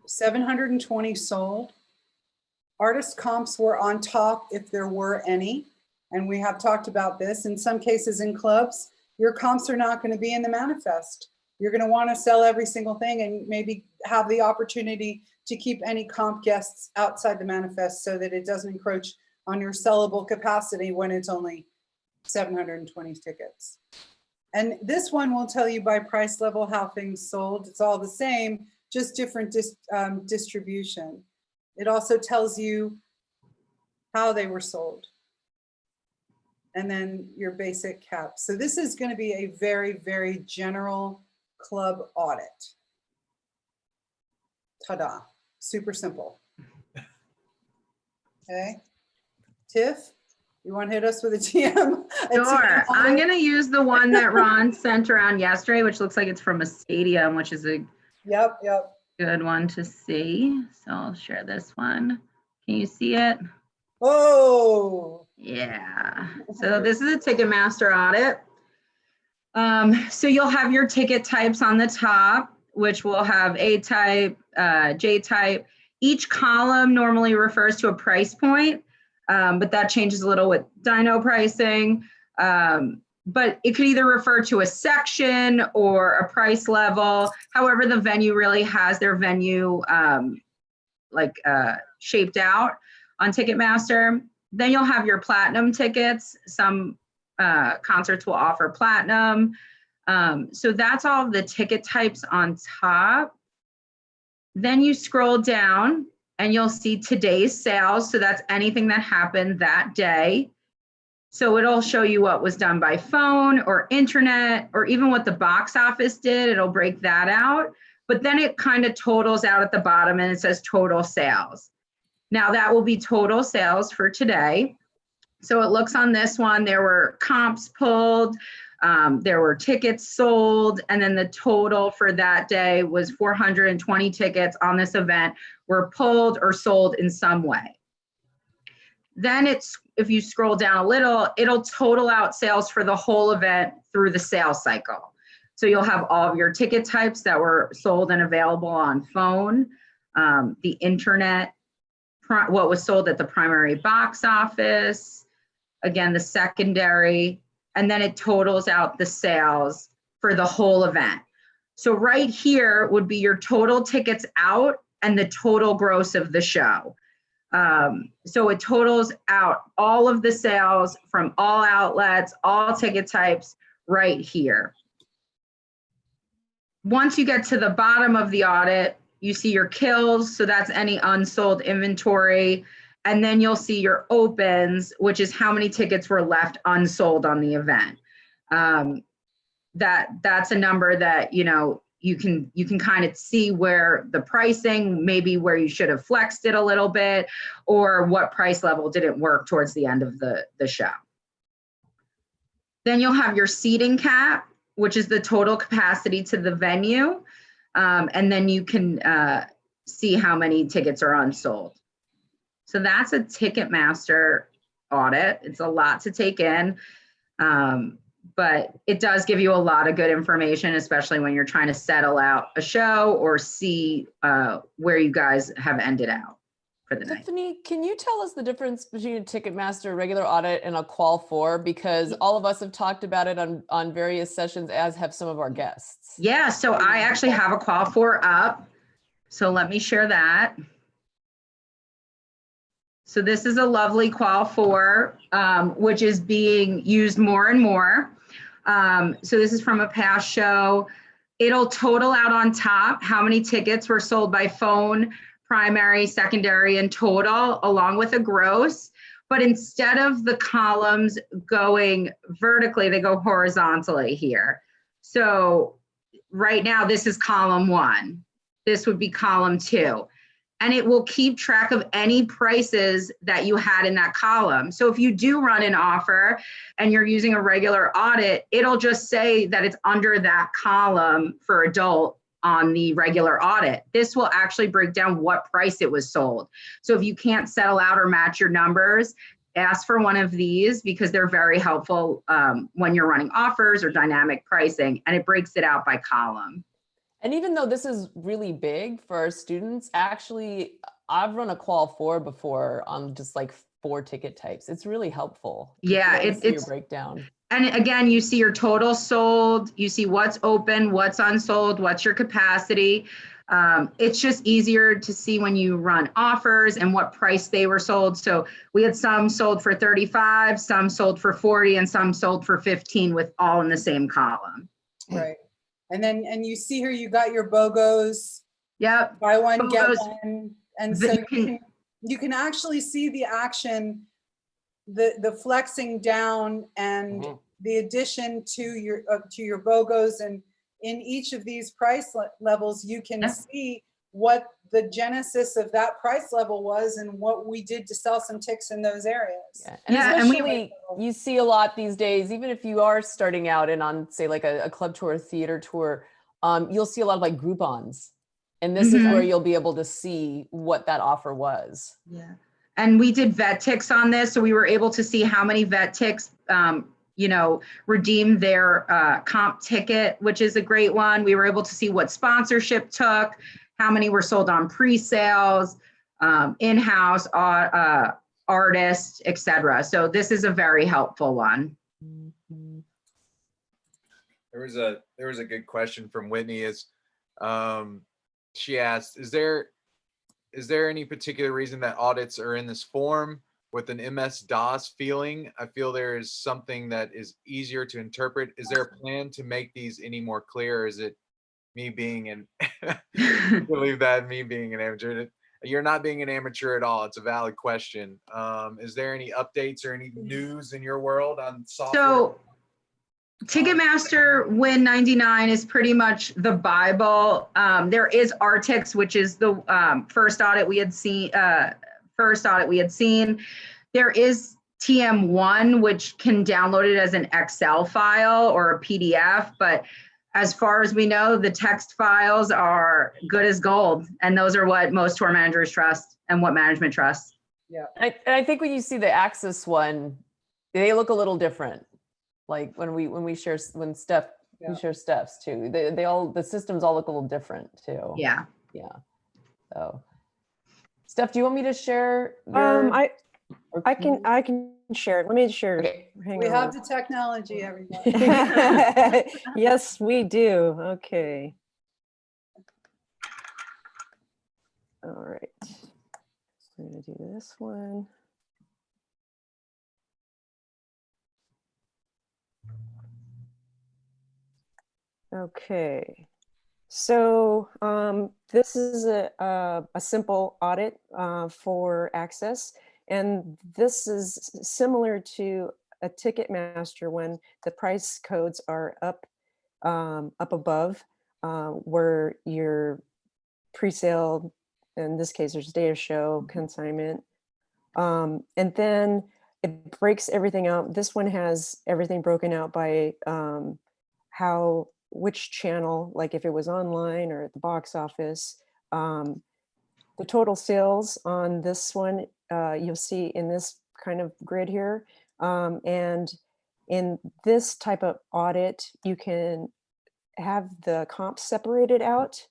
S6: 720 sold. Artist comps were on top if there were any. And we have talked about this. In some cases in clubs, your comps are not going to be in the manifest. You're going to want to sell every single thing and maybe have the opportunity to keep any comp guests outside the manifest so that it doesn't encroach on your sellable capacity when it's only 720 tickets. And this one will tell you by price level how things sold. It's all the same, just different distribution. It also tells you how they were sold. And then your basic cap. So this is going to be a very, very general club audit. Ta-da, super simple. Okay, Tiff, you want to hit us with a TM?
S7: Sure. I'm going to use the one that Ron sent around yesterday, which looks like it's from a stadium, which is a
S6: Yep.
S7: good one to see. So I'll share this one. Can you see it?
S6: Oh.
S7: Yeah. So this is a Ticketmaster audit. So you'll have your ticket types on the top, which will have A type, J type. Each column normally refers to a price point, but that changes a little with dyno pricing. But it could either refer to a section or a price level. However, the venue really has their venue shaped out on Ticketmaster. Then you'll have your platinum tickets. Some concerts will offer platinum. So that's all the ticket types on top. Then you scroll down and you'll see today's sales. So that's anything that happened that day. So it'll show you what was done by phone or internet, or even what the box office did. It'll break that out. But then it kind of totals out at the bottom and it says total sales. Now that will be total sales for today. So it looks on this one, there were comps pulled, there were tickets sold, and then the total for that day was 420 tickets on this event were pulled or sold in some way. Then if you scroll down a little, it'll total out sales for the whole event through the sales cycle. So you'll have all of your ticket types that were sold and available on phone, the internet, what was sold at the primary box office, again, the secondary, and then it totals out the sales for the whole event. So right here would be your total tickets out and the total gross of the show. So it totals out all of the sales from all outlets, all ticket types right here. Once you get to the bottom of the audit, you see your kills, so that's any unsold inventory. And then you'll see your opens, which is how many tickets were left unsold on the event. That's a number that, you know, you can kind of see where the pricing, maybe where you should have flexed it a little bit, or what price level didn't work towards the end of the show. Then you'll have your seating cap, which is the total capacity to the venue. And then you can see how many tickets are unsold. So that's a Ticketmaster audit. It's a lot to take in, but it does give you a lot of good information, especially when you're trying to settle out a show or see where you guys have ended out for the night.
S2: Tiffany, can you tell us the difference between a Ticketmaster regular audit and a qual for? Because all of us have talked about it on various sessions, as have some of our guests.
S7: Yeah, so I actually have a qual for up. So let me share that. So this is a lovely qual for, which is being used more and more. So this is from a past show. It'll total out on top how many tickets were sold by phone, primary, secondary, and total, along with a gross. but instead of the columns going vertically, they go horizontally here. So right now, this is column 1. This would be column 2. And it will keep track of any prices that you had in that column. So if you do run an offer and you're using a regular audit, it'll just say that it's under that column for adult on the regular audit. This will actually break down what price it was sold. So if you can't settle out or match your numbers, ask for one of these because they're very helpful when you're running offers or dynamic pricing, and it breaks it out by column.
S2: And even though this is really big for our students, actually, I've run a qual 4 before on just like 4 ticket types. It's really helpful.
S7: Yeah,
S2: it's your breakdown.
S7: And again, you see your total sold, you see what's open, what's unsold, what's your capacity. It's just easier to see when you run offers and what price they were sold. So we had some sold for 35, some sold for 40, and some sold for 15 with all in the same column.
S6: Right. And you see here, you got your BOGOs.
S7: Yep.
S6: Buy one, get
S7: BOGOs.
S6: one. And so you can actually see the action, the flexing down and the addition to your BOGOs. And in each of these price levels, you can see what the genesis of that price level was and what we did to sell some ticks in those areas.
S2: Yeah. And especially you see a lot these days, even if you are starting out and on say like a club tour, theater tour, you'll see a lot of like Groupons. And this is where you'll be able to see what that offer was.
S7: Yeah. And we did vet ticks on this. So we were able to see how many vet ticks, redeemed their comp ticket, which is a great one. We were able to see what sponsorship took, how many were sold on pre-sales, in-house artists, etc. So this is a very helpful one.
S1: There was a good question from Whitney. She asked, is there any particular reason that audits are in this form with an MS-DOS feeling? I feel there is something that is easier to interpret. Is there a plan to make these any more clear? Or is it me being an believe that me being an amateur? You're not being an amateur at all. It's a valid question. Is there any updates or any news in your world on software?
S7: So Ticketmaster Win 99 is pretty much the Bible. There is Artix, which is the first audit we had seen. There is TM1, which can download it as an Excel file or a PDF, but as far as we know, the text files are good as gold, and those are what most tour managers trust and what management trusts.
S6: Yeah,
S2: and I think when you see the Axis one, they look a little different. Like when Steph shares Steph's too, the systems all look a little different too.
S7: Yeah.
S2: Yeah. So, Steph, do you want me to share?
S8: I can share it. Let me share.
S2: Okay.
S6: we have the technology, everybody.
S8: Yes, we do. Okay. All right. We're gonna do this one. Okay, so this is a simple audit for Access, and this is similar to a Ticketmaster when the price codes are up above where your pre-sale, in this case there's data show, consignment, and then it breaks everything out. This one has everything broken out by which channel, like if it was online or at the box office. The total sales on this one, you'll see in this kind of grid here. And in this type of audit, you can have the comps separated out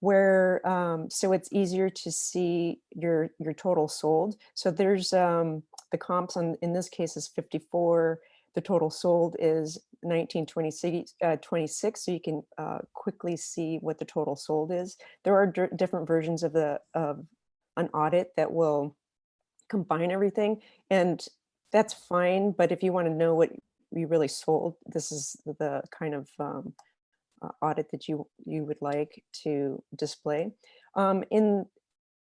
S8: where, so it's easier to see your total sold. So there's the comps in this case is 54. The total sold is 1926, so you can quickly see what the total sold is. There are different versions of an audit that will combine everything, and that's fine. But if you want to know what you really sold, this is the kind of audit that you would like to display.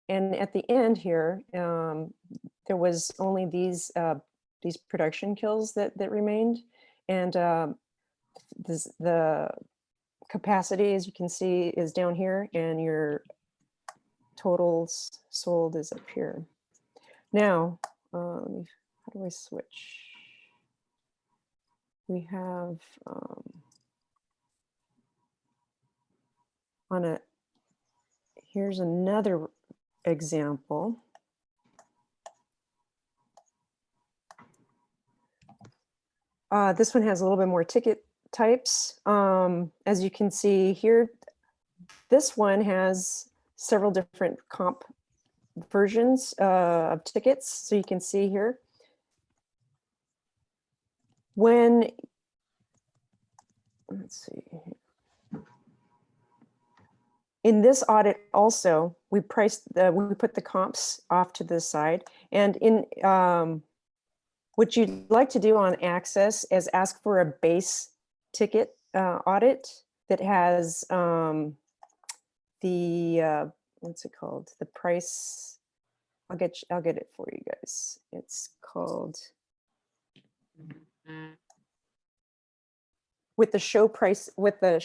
S8: and at the end here, there was only these production kills that remained, and the capacity, as you can see, is down here, and your totals sold is up here. Now, how do I switch? We have here's another example. This one has a little bit more ticket types. As you can see here, this one has several different comp versions of tickets. So you can see here, when, let's see, in this audit also, we put the comps off to the side, and in what you'd like to do on Access is ask for a base ticket audit that has the what's it called? The price. I'll get it for you guys. It's called with the show price, with the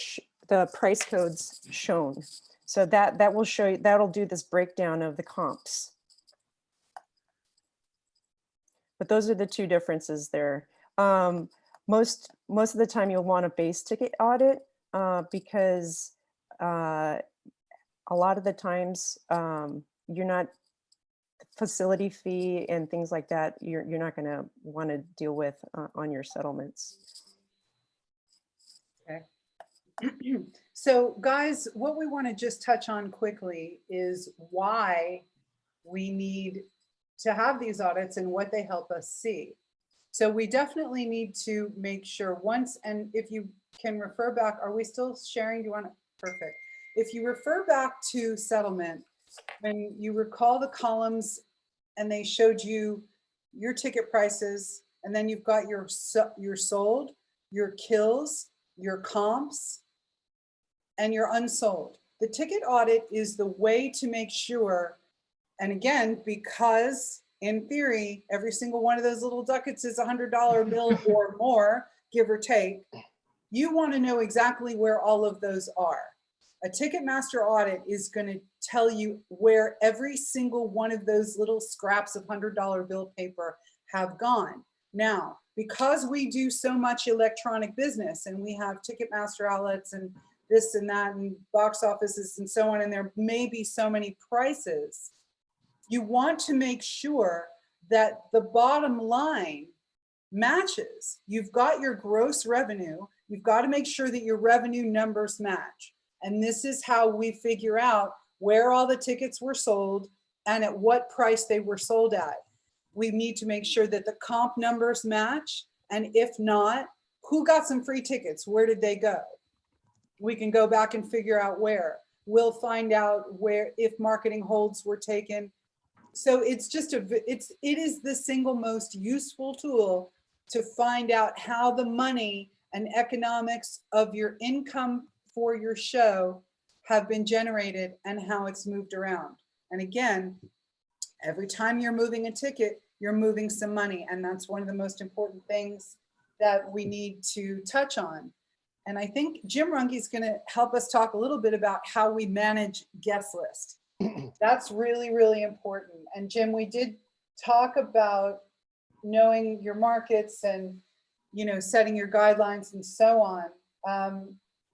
S8: price codes shown. So that will show you, that'll do this breakdown of the comps. But those are the two differences there. Most of the time you'll want a base ticket audit because a lot of the times you're not, facility fee and things like that, you're not going to want to deal with on your settlements.
S6: Okay. So guys, what we want to just touch on quickly is why we need to have these audits and what they help us see. So we definitely need to make sure once, and if you can refer back, are we still sharing? Do you want to? Perfect. If you refer back to settlement, when you recall the columns and they showed you your ticket prices, and then you've got your sold, your kills, your comps, and your unsold. The ticket audit is the way to make sure, and again, because in theory, every single one of those little ducats is $100 bill or more, give or take, you want to know exactly where all of those are. A Ticketmaster audit is going to tell you where every single one of those little scraps of $100 bill paper have gone. Now, because we do so much electronic business and we have Ticketmaster outlets and this and that and box offices and so on, and there may be so many prices, you want to make sure that the bottom line matches. You've got your gross revenue. You've got to make sure that your revenue numbers match. And this is how we figure out where all the tickets were sold and at what price they were sold at. We need to make sure that the comp numbers match. And if not, who got some free tickets? Where did they go? We can go back and figure out where. We'll find out where, if marketing holds were taken. So it's just it is the single most useful tool to find out how the money and economics of your income for your show have been generated and how it's moved around. And again, every time you're moving a ticket, you're moving some money. And that's one of the most important things that we need to touch on. And I think Jim Runge is going to help us talk a little bit about how we manage guest list. That's really, really important. And Jim, we did talk about knowing your markets and, you know, setting your guidelines and so on.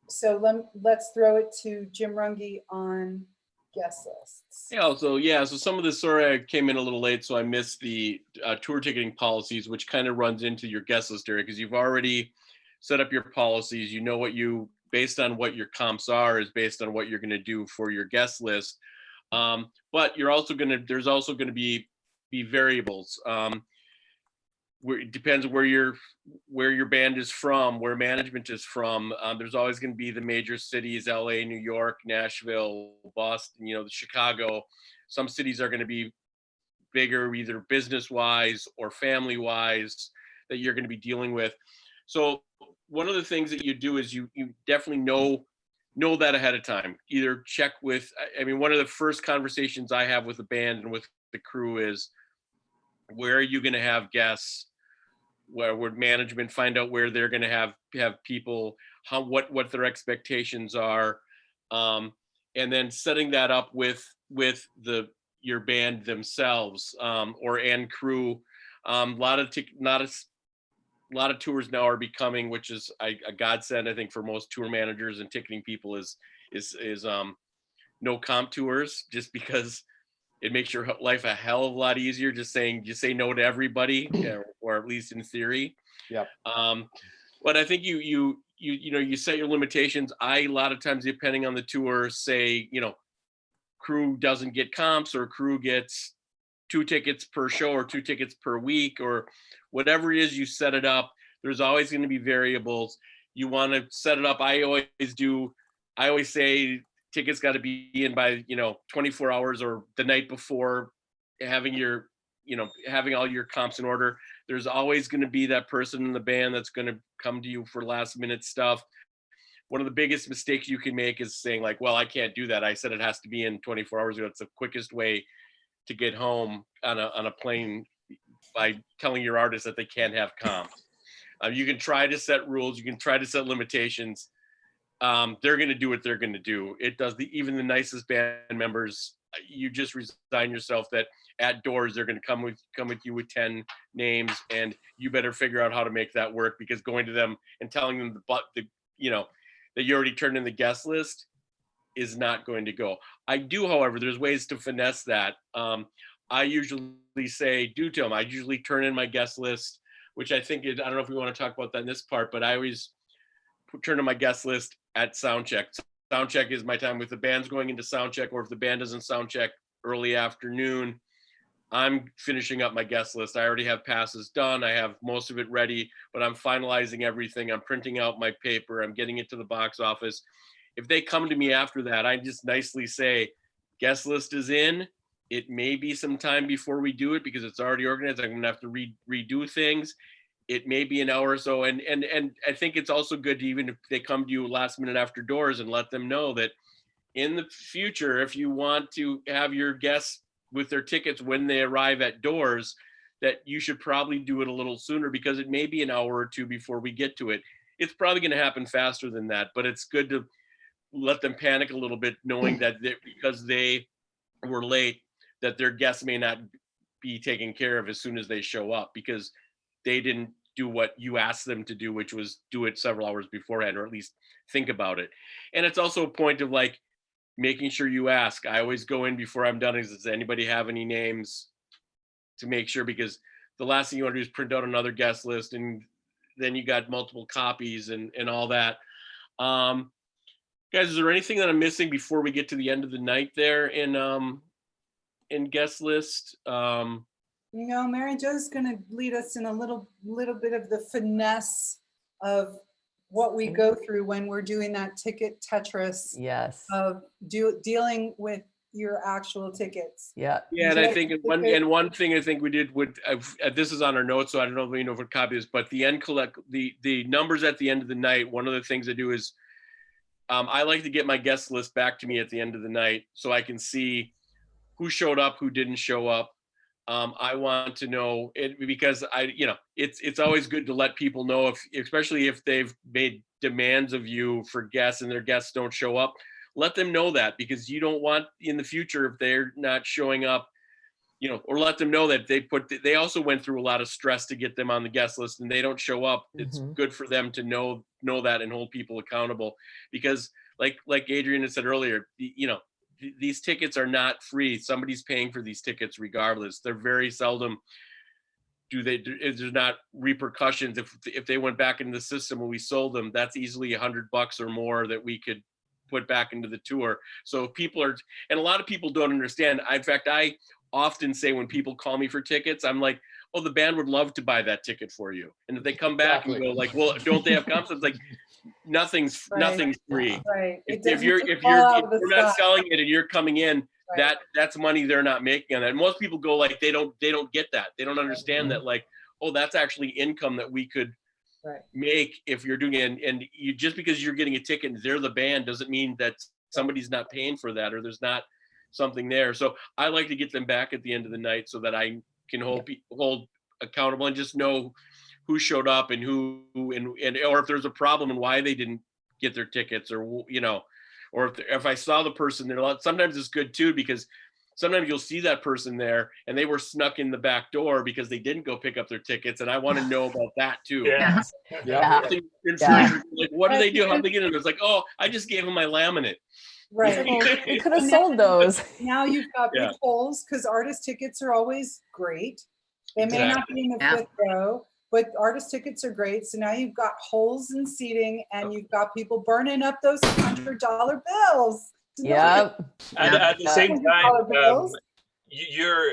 S6: So let's throw it to Jim Runge on guest lists.
S10: Yeah, so some of this, sorry, I came in a little late, so I missed the tour ticketing policies, which kind of runs into your guest list area, because you've already set up your policies. You know what you, based on what your comps are, is based on what you're going to do for your guest list. But you're also going to, there's also going to be variables. It depends where your band is from, where management is from. There's always going to be the major cities: LA, New York, Nashville, Boston, you know, Chicago. Some cities are going to be bigger, either business wise or family wise, that you're going to be dealing with. So one of the things that you do is you definitely know know that ahead of time. Either check with, I mean, one of the first conversations I have with the band and with the crew is, where are you going to have guests? Where would management find out where they're going to have people, what their expectations are, and then setting that up with your band themselves, and crew. A lot of tours now are becoming, which is a godsend, I think, for most tour managers and ticketing people, is no comp tours, just because it makes your life a hell of a lot easier just saying, you say no to everybody, or at least in theory.
S9: Yep.
S10: But I think you set your limitations. A lot of times, depending on the tour, say, crew doesn't get comps, or crew gets 2 tickets per show or 2 tickets per week, or whatever it is, you set it up. There's always going to be variables. You want to set it up. I always say tickets got to be in by 24 hours or the night before, having all your comps in order. There's always going to be that person in the band that's going to come to you for last minute stuff. One of the biggest mistakes you can make is saying, like, well, I can't do that. I said it has to be in 24 hours ago. It's the quickest way to get home on a plane, by telling your artist that they can't have comps. You can try to set rules. You can try to set limitations. They're going to do what they're going to do. It does. Even the nicest band members, you just resign yourself that at doors they're going to come with you with 10 names, and you better figure out how to make that work, because going to them and telling them that you already turned in the guest list is not going to go. I do, however, there's ways to finesse that. I usually say, do to them. I usually turn in my guest list, which I think I don't know if we want to talk about that in this part, but I always turn in my guest list at sound check. Sound check is my time with the band's going into sound check, or if the band doesn't sound check early afternoon, I'm finishing up my guest list. I already have passes done. I have most of it ready, but I'm finalizing everything. I'm printing out my paper. I'm getting it to the box office. If they come to me after that, I just nicely say, guest list is in. It may be some time before we do it because it's already organized. I'm gonna have to redo things. It may be an hour or so. And I think it's also good to, even if they come to you last minute after doors, and let them know that in the future, if you want to have your guests with their tickets when they arrive at doors, that you should probably do it a little sooner, because it may be an hour or two before we get to it. It's probably going to happen faster than that, but it's good to let them panic a little bit, knowing that because they were late, that their guests may not be taken care of as soon as they show up, because they didn't do what you asked them to do, which was do it several hours beforehand, or at least think about it. And it's also a point of, like, making sure you ask. I always go in before I'm done, does anybody have any names, to make sure, because the last thing you want to do is print out another guest list, and then you got multiple copies and all that. Guys, is there anything that I'm missing before we get to the end of the night there in guest list?
S6: Mary Jo's going to lead us in a little bit of the finesse of what we go through when we're doing that ticket Tetris.
S2: Yes.
S6: Of dealing with your actual tickets.
S2: Yeah.
S10: Yeah, and I think one thing I think we did with this is on our notes, so I don't know if we know what copy is, but the end the numbers at the end of the night. One of the things I do is I like to get my guest list back to me at the end of the night, so I can see who showed up, who didn't show up. I want to know it, because it's always good to let people know, especially if they've made demands of you for guests and their guests don't show up. Let them know that, because you don't want in the future, if they're not showing up, or let them know that they also went through a lot of stress to get them on the guest list, and they don't show up. It's good for them to know that and hold people accountable, because like Adrian had said earlier, these tickets are not free. Somebody's paying for these tickets regardless. They're very seldom there's not repercussions if they went back into the system when we sold them. That's easily $100 or more that we could put back into the tour. So people are, and a lot of people don't understand. In fact, I often say when people call me for tickets, I'm like, oh, the band would love to buy that ticket for you. And if they come back and go like, well, don't they have comps? It's like, nothing's free.
S6: Right.
S10: If you're not selling it and you're coming in, right, that's money they're not making on that. And most people go like, they don't get that. They don't understand that, like, oh, that's actually income that we could
S6: Right.
S10: make if you're doing it. And you, just because you're getting a ticket and they're the band doesn't mean that somebody's not paying for that or there's not something there. So I like to get them back at the end of the night so that I can hold accountable and just know who showed up and who and or if there's a problem and why they didn't get their tickets, or or if I saw the person there. Sometimes it's good too, because sometimes you'll see that person there and they were snuck in the back door because they didn't go pick up their tickets, and I want to know about that too.
S4: Yeah.
S2: Yeah.
S10: Like, what do they do? How do they get in? It's like, oh, I just gave them my laminate.
S6: Right.
S2: We could have sold those.
S6: Now you've got big
S10: Yeah.
S6: holes, because artist tickets are always great. They may not be in the
S7: Yeah.
S6: fifth row, but artist tickets are great. So now you've got holes in seating, and you've got people burning up those $100 bills.
S2: Yep.
S4: And at the same time,
S6: $100 bills.
S4: you're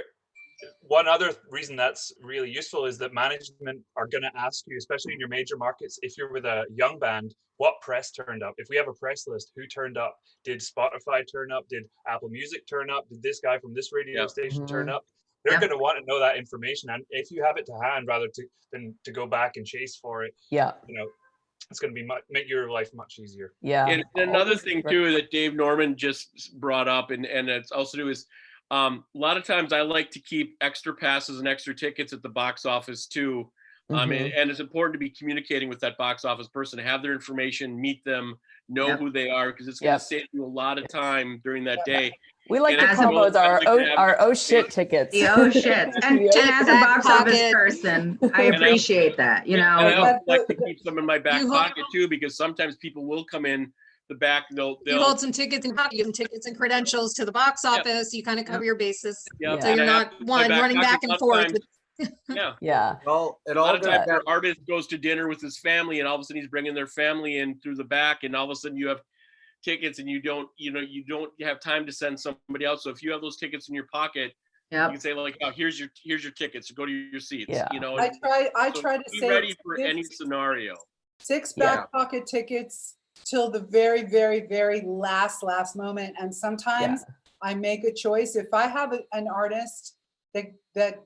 S4: one other reason that's really useful is that management are going to ask you, especially in your major markets, if you're with a young band, what press turned up? If we have a press list, who turned up? Did Spotify turn up? Did Apple Music turn up? Did this guy from this radio station turn up? They're
S7: Yeah.
S4: going to want to know that information, and if you have it to hand, rather than to go back and chase for it,
S2: Yeah.
S4: it's going to be make your life much easier.
S2: Yeah.
S10: And another thing too that Dave Norman just brought up, and it's also to do is a lot of times I like to keep extra passes and extra tickets at the box office too. And it's important to be communicating with that box office person, have their information, meet them, know who they are, because it's going to save you a lot of time during that day.
S2: We like
S10: And
S2: to
S10: as
S2: call
S10: well,
S2: those our
S10: I'd like to have-
S2: oh shit tickets.
S7: The oh shit. And as a
S5: Back
S7: box office
S5: pocket.
S7: person, I appreciate that,
S10: And I
S7: know.
S10: also like to keep some in my back
S5: You hold-
S10: pocket too, because sometimes people will come in the back,
S5: You
S10: they'll
S5: hold some tickets and copy some tickets and credentials to the box office. You kind of cover your bases.
S10: Yep,
S5: So
S10: and
S5: you're
S10: I have
S5: not
S10: in my
S5: running back
S10: pocket
S5: and forth.
S10: sometimes. Yeah.
S2: Yeah.
S1: Well, it
S10: A lot
S1: all
S10: of
S1: goes
S10: times
S1: back.
S10: our artist goes to dinner with his family, and all of a sudden he's bringing their family in through the back, and all of a sudden you have tickets, and you don't have time to send somebody else. So if you have those tickets in your pocket, you can say like, "Oh, here's your tickets. So go to your seats."
S2: Yeah.
S6: I
S10: so
S6: try to
S10: be
S6: say
S10: ready for any scenario.
S6: 6 back pocket tickets till the very, very, very last moment. And sometimes I make a choice. If I have an artist that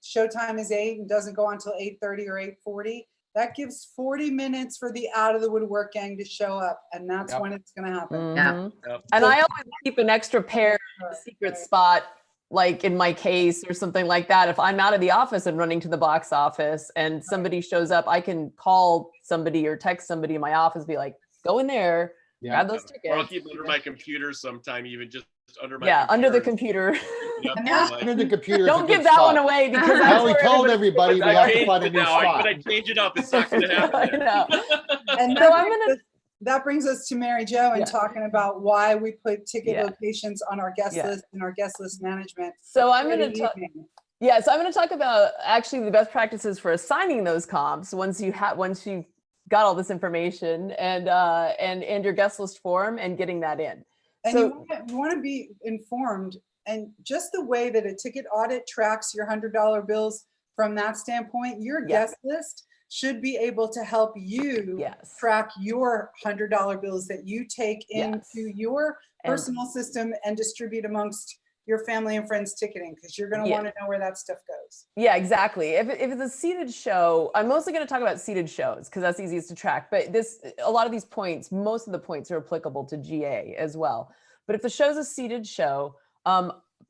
S6: showtime is 8 and doesn't go on until 8:30 or 8:40, that gives 40 minutes for the Out of the Woodwork gang to show up, and that's when it's going to happen.
S2: Mhm.
S10: Yep.
S2: And I always keep an extra pair in a secret spot, like in my case or something like that. If I'm out of the office and running to the box office and somebody shows up, I can call somebody or text somebody in my office, be like, go in there, grab those
S10: Or I'll
S2: tickets.
S10: keep it under my computer sometime, even just under my
S2: Under the computer.
S10: Yep,
S9: Under the computer. is a
S2: Don't
S9: good
S2: give that one
S9: spot.
S2: away, because that's
S9: Now we
S2: where
S9: told
S2: everybody-
S9: everybody we have to find a new
S10: now.
S9: spot.
S10: But I change it up. It's not going to happen.
S2: I
S10: there.
S2: know.
S6: And
S2: So I'm gonna
S6: that brings us to Mary Jo and talking about why we put ticket
S2: Yeah.
S6: locations on our guest
S2: Yeah.
S6: list and our guest list management.
S2: So I'm
S6: for
S2: going
S6: the
S2: to talk.
S6: evening.
S2: Yeah, so I'm going to talk about actually the best practices for assigning those comps once you've got all this information and your guest list form and getting that in.
S6: And
S2: So
S6: you want to be informed, and just the way that a ticket audit tracks your $100 bills from that standpoint, your guest list should be able to help you track your $100 bills that you take into your personal system and distribute amongst your family and friends ticketing, because you're going to want to know where that stuff goes.
S2: Yeah, exactly. If it's a seated show, I'm mostly going to talk about seated shows because that's easiest to track. But a lot of these points, most of the points are applicable to GA as well. But if the show's a seated show,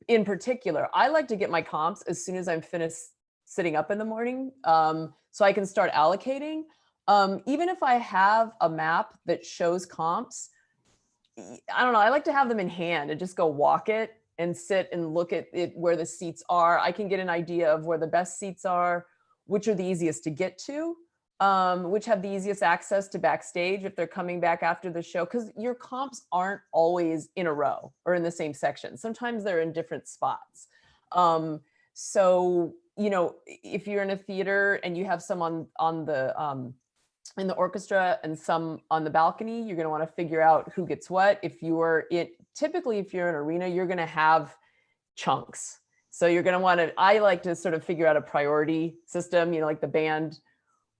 S2: in particular, I like to get my comps as soon as I'm finished sitting up in the morning, so I can start allocating. Even if I have a map that shows comps, I don't know, I like to have them in hand and just go walk it and sit and look at it where the seats are. I can get an idea of where the best seats are, which are the easiest to get to, which have the easiest access to backstage if they're coming back after the show, because your comps aren't always in a row or in the same section. Sometimes they're in different spots. So, if you're in a theater and you have some on the in the orchestra and some on the balcony, you're going to want to figure out who gets what. Typically, if you're in an arena, you're going to have chunks. So you're going to want to, I like to sort of figure out a priority system, like the band,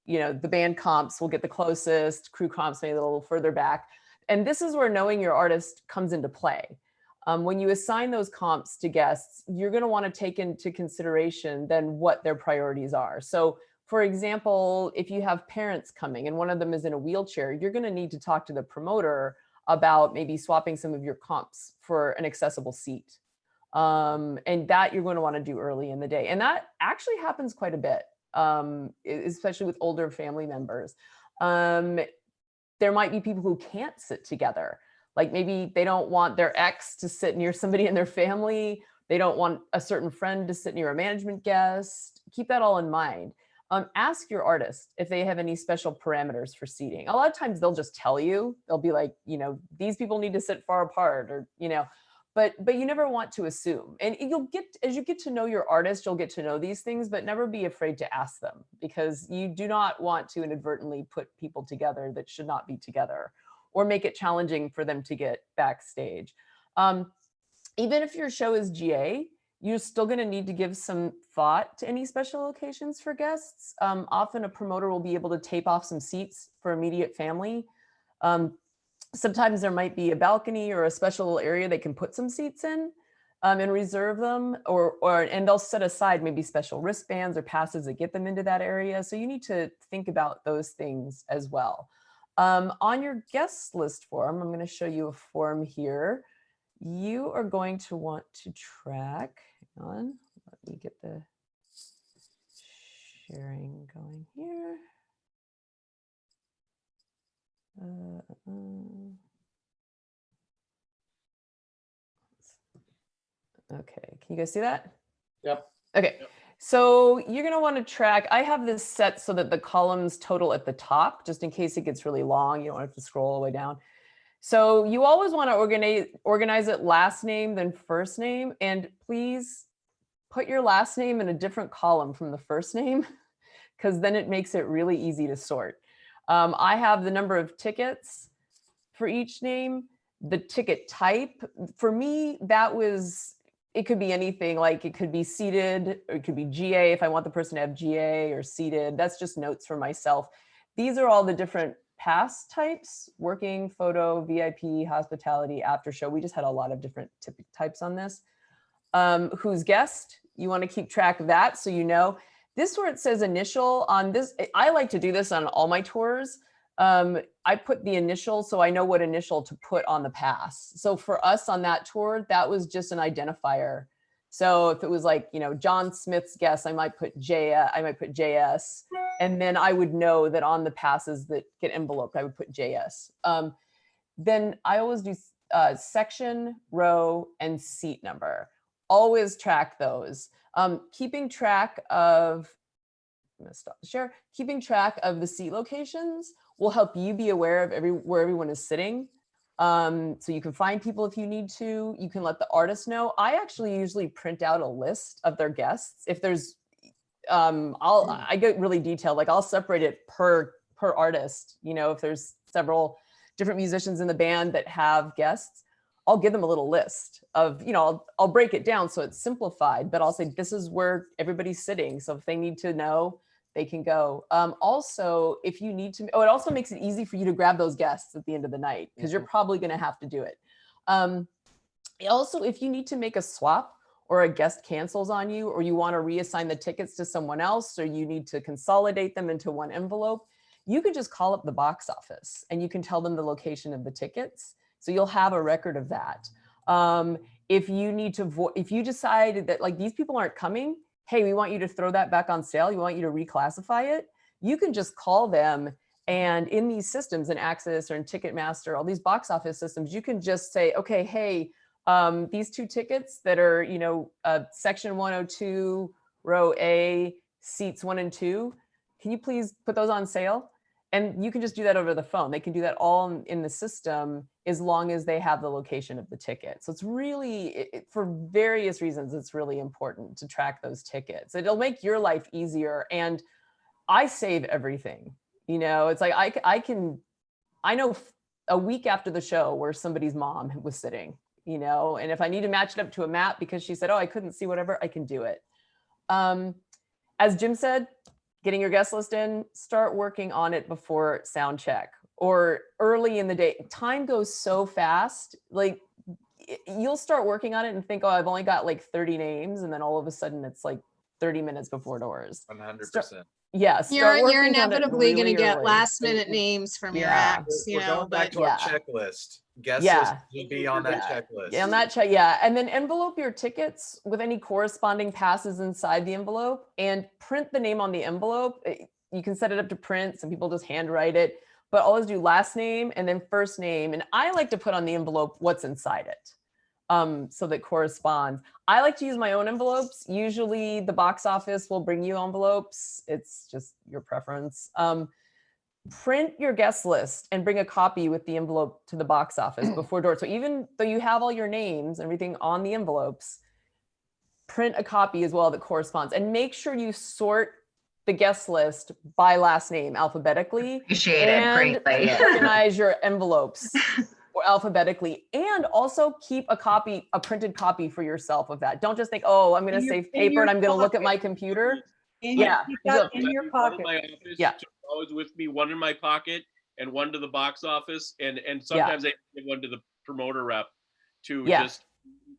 S2: the band comps will get the closest, crew comps maybe a little further back. And this is where knowing your artist comes into play. When you assign those comps to guests, you're going to want to take into consideration then what their priorities are. So For example, if you have parents coming and one of them is in a wheelchair, you're going to need to talk to the promoter about maybe swapping some of your comps for an accessible seat. And that you're going to want to do early in the day. And that actually happens quite a bit, especially with older family members. There might be people who can't sit together. Like maybe they don't want their ex to sit near somebody in their family. They don't want a certain friend to sit near a management guest. Keep that all in mind. Ask your artist if they have any special parameters for seating. A lot of times they'll just tell you. They'll be like, you know, these people need to sit far apart, or, you know, but you never want to assume. And you'll get, as you get to know your artist, you'll get to know these things, but never be afraid to ask them, because you do not want to inadvertently put people together that should not be together, or make it challenging for them to get backstage. Even if your show is GA, you're still going to need to give some thought to any special locations for guests. Often a promoter will be able to tape off some seats for immediate family. Sometimes there might be a balcony or a special area they can put some seats in and reserve them, and they'll set aside maybe special wristbands or passes that get them into that area. So you need to think about those things as well. On your guest list form, I'm going to show you a form here. You are going to want to track, hang on, let me get the sharing going here. Okay, can you guys see that?
S10: Yep.
S2: Okay, so you're gonna want to track, I have this set so that the columns total at the top, just in case it gets really long, you don't have to scroll all the way down. So you always want to organize it last name, then first name, and please put your last name in a different column from the first name, because then it makes it really easy to sort. I have the number of tickets for each name, the ticket type. For me, that was, it could be anything, like it could be seated, or it could be GA if I want the person to have GA, or seated. That's just notes for myself. These are all the different pass types: working, photo, VIP, hospitality, after show. We just had a lot of different types on this. Who's guest, you want to keep track of that, so you know. This where it says initial on this, I like to do this on all my tours. I put the initial so I know what initial to put on the pass. So for us on that tour, that was just an identifier. So if it was like, you know, John Smith's guest, I might put JS, and then I would know that on the passes that get enveloped, I would put JS. Then I always do section, row, and seat number. Always track those. Keeping track of, I'm gonna stop the share. Keeping track of the seat locations will help you be aware of where everyone is sitting. So you can find people if you need to. You can let the artist know. I actually usually print out a list of their guests. If there's, I get really detailed. Like I'll separate it per artist. You know, if there's several different musicians in the band that have guests, I'll give them a little list of, you know, I'll break it down so it's simplified, but I'll say, this is where everybody's sitting. So if they need to know, they can go. Also, if you need to, it also makes it easy for you to grab those guests at the end of the night, because you're probably going to have to do it. Also, if you need to make a swap, or a guest cancels on you, or you want to reassign the tickets to someone else, or you need to consolidate them into one envelope, you could just call up the box office and you can tell them the location of the tickets. So you'll have a record of that. If you need to, if you decide that like these people aren't coming, hey, we want you to throw that back on sale, we want you to reclassify it, you can just call them, and in these systems, in Access or in Ticketmaster, all these box office systems, you can just say, okay, hey, these 2 tickets that are, you know, section 102, row A, seats 1 and 2, can you please put those on sale? And you can just do that over the phone. They can do that all in the system as long as they have the location of the ticket. So it's really, for various reasons, it's really important to track those tickets. It'll make your life easier. And I save everything. You know, it's like I know a week after the show where somebody's mom was sitting, you know, and if I need to match it up to a map because she said, oh, I couldn't see whatever, I can do it. As Jim said, getting your guest list in, start working on it before sound check or early in the day. Time goes so fast. Like you'll start working on it and think, oh, I've only got like 30 names. And then all of a sudden it's like 30 minutes before doors.
S1: 100%.
S2: Yeah, start
S5: You're
S2: working on it
S5: inevitably going to
S2: really
S5: get
S2: early.
S5: last minute names from your
S2: Yeah.
S5: acts, you
S1: We're
S5: know,
S1: going back
S5: but
S1: to our
S2: Yeah.
S1: checklist. Guest
S2: Yeah.
S1: list should be on that checklist.
S2: Yeah, on that check, yeah. And then envelope your tickets with any corresponding passes inside the envelope and print the name on the envelope. You can set it up to print. Some people just handwrite it, but always do last name and then first name. And I like to put on the envelope what's inside it. So that corresponds. I like to use my own envelopes. Usually the box office will bring you envelopes. It's just your preference. Print your guest list and bring a copy with the envelope to the box office before door. So even though you have all your names, everything on the envelopes, print a copy as well that corresponds, and make sure you sort the guest list by last name alphabetically.
S7: Appreciate it
S2: and
S7: greatly.
S2: organize your envelopes or alphabetically, and also keep a printed copy for yourself of that. Don't just think, oh, I'm going to save paper and I'm going to look at my computer. Yeah.
S6: Keep that in your
S10: One in
S6: pocket.
S10: my office,
S2: Yeah.
S10: two always with me, one in my pocket and one to the box office. And sometimes I give one to the promoter rep to
S2: Yeah.
S10: just,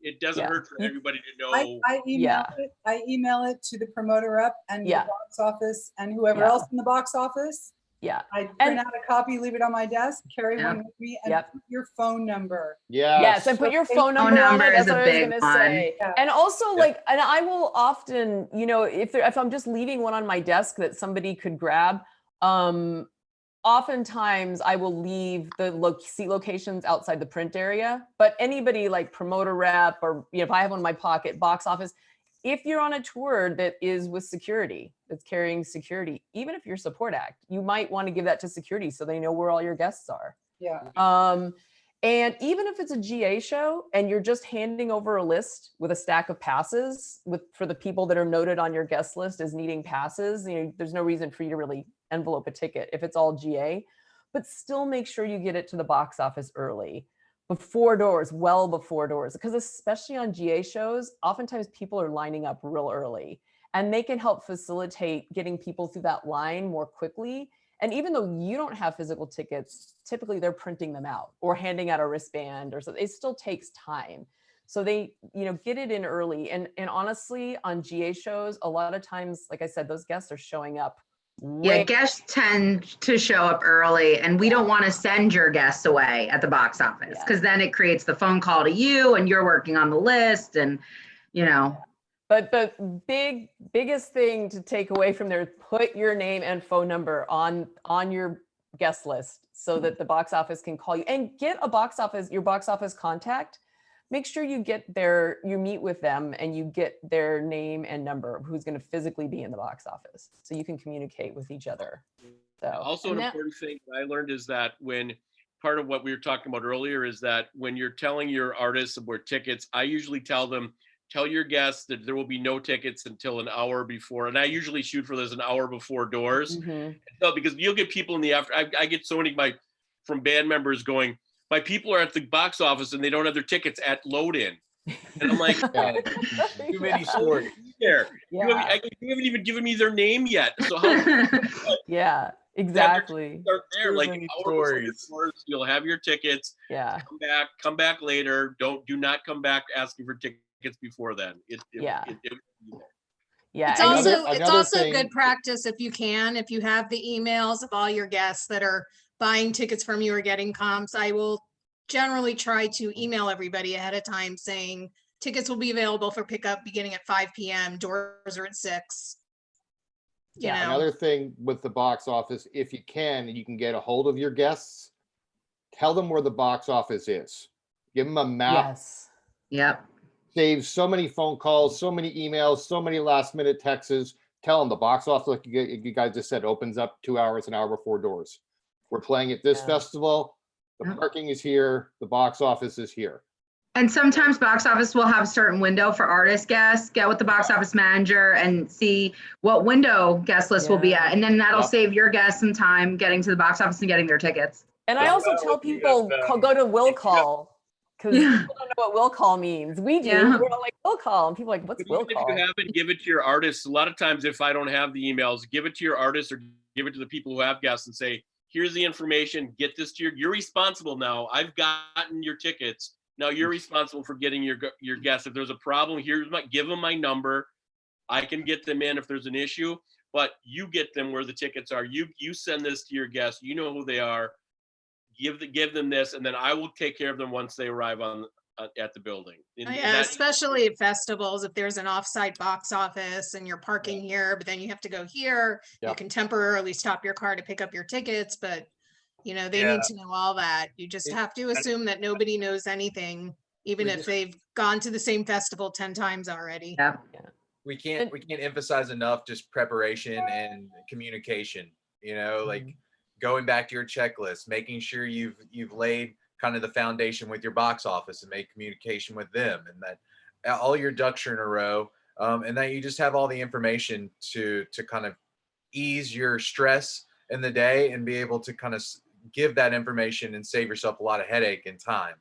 S10: it doesn't
S2: Yeah.
S10: hurt for everybody to know.
S6: I email it to the promoter rep and
S2: Yeah.
S6: the box office and whoever
S2: Yeah.
S6: else in the box office.
S2: Yeah.
S6: I print
S2: And-
S6: out a copy, leave it on my desk, carry
S7: Yeah.
S6: one with me, and
S2: Yep.
S6: put your phone number.
S2: Yes, and put your phone number on
S7: number
S2: it.
S7: is
S2: That's
S7: a
S2: what I was
S7: big
S2: gonna
S7: one.
S2: say.
S6: Yeah.
S2: And also, like, and I will often, you know, if I'm just leaving one on my desk that somebody could grab, oftentimes I will leave the seat locations outside the print area. But anybody like promoter rep, or if I have one in my pocket, box office, if you're on a tour that is with security, that's carrying security, even if you're support act, you might want to give that to security so they know where all your guests are.
S6: Yeah.
S2: And even if it's a GA show and you're just handing over a list with a stack of passes for the people that are noted on your guest list as needing passes, there's no reason for you to really envelope a ticket if it's all GA, but still make sure you get it to the box office early, before doors, well before doors, because especially on GA shows, oftentimes people are lining up real early and they can help facilitate getting people through that line more quickly. And even though you don't have physical tickets, typically they're printing them out or handing out a wristband or something. It still takes time. So they, get it in early. And honestly, on GA shows, a lot of times, like I said, those guests are showing up.
S7: Yeah, guests tend to show up early, and we don't want to send your guests away at the box office because then it creates the phone call to you and you're working on the list and,
S2: But the biggest thing to take away from there is put your name and phone number on your guest list so that the box office can call you, and get your box office contact. Make sure you you meet with them and you get their name and number of who's going to physically be in the box office so you can communicate with each other. So,
S10: Also, an important thing I learned is that when part of what we were talking about earlier is that when you're telling your artists about tickets, I usually tell your guests that there will be no tickets until an hour before. And I usually shoot for this an hour before doors. So, because you'll get people in the after, I get so many from band members going, my people are at the box office and they don't have their tickets at load in. And I'm like,
S1: too many stories.
S10: There. You haven't even given me their name yet. So how?
S2: Yeah, exactly.
S10: Start there, like
S1: many
S10: stories. You'll have your tickets.
S2: Yeah.
S10: Come back later. Do not come back asking for tickets before then.
S2: Yeah.
S5: It's also good practice if you have the emails of all your guests that are buying tickets from you or getting comps. I will generally try to email everybody ahead of time saying tickets will be available for pickup beginning at 5 p.m. Doors are at 6.
S9: Another thing with the box office, if you can get a hold of your guests, tell them where the box office is. Give them a map.
S2: Yes.
S7: Yep.
S9: Saves so many phone calls, so many emails, so many last minute texts. Tell them the box office, like you guys just said, opens up 2 hours, an hour before doors. We're playing at this festival. The parking is here. The box office is here.
S7: And sometimes box office will have a certain window for artist guests. Get with the box office manager and see what window guest list will be at. And then that'll save your guests some time getting to the box office and getting their tickets.
S2: And I also tell people, go to will call, because people don't know what will call means. We do.
S7: Yeah.
S2: We're all like, will call. And people are like, what's will call?
S10: If you have it, give it to your artists. A lot of times, if I don't have the emails, give it to your artists or give it to the people who have guests and say, here's the information, get this to you're responsible now. I've gotten your tickets. Now you're responsible for getting your guests. If there's a problem, give them my number. I can get them in if there's an issue, but you get them where the tickets are. You send this to your guests. You know who they are. Give them this, and then I will take care of them once they arrive at the building. And
S5: Yeah,
S10: that-
S5: especially at festivals, if there's an offsite box office and you're parking here, but then you have to go here,
S9: Yeah.
S5: you can temporarily stop your car to pick up your tickets, but you know, they need to know all that. You just have to assume that nobody knows anything, even
S1: We
S5: if
S1: just-
S5: they've gone to the same festival 10 times already.
S7: Yeah.
S1: we can't emphasize enough just preparation and communication, you know, like going back to your checklist, making sure you've laid kind of the foundation with your box office and make communication with them, and that all your ducks are in a row, and that you just have all the information to kind of ease your stress in the day and be able to kind of give that information and save yourself a lot of headache and time.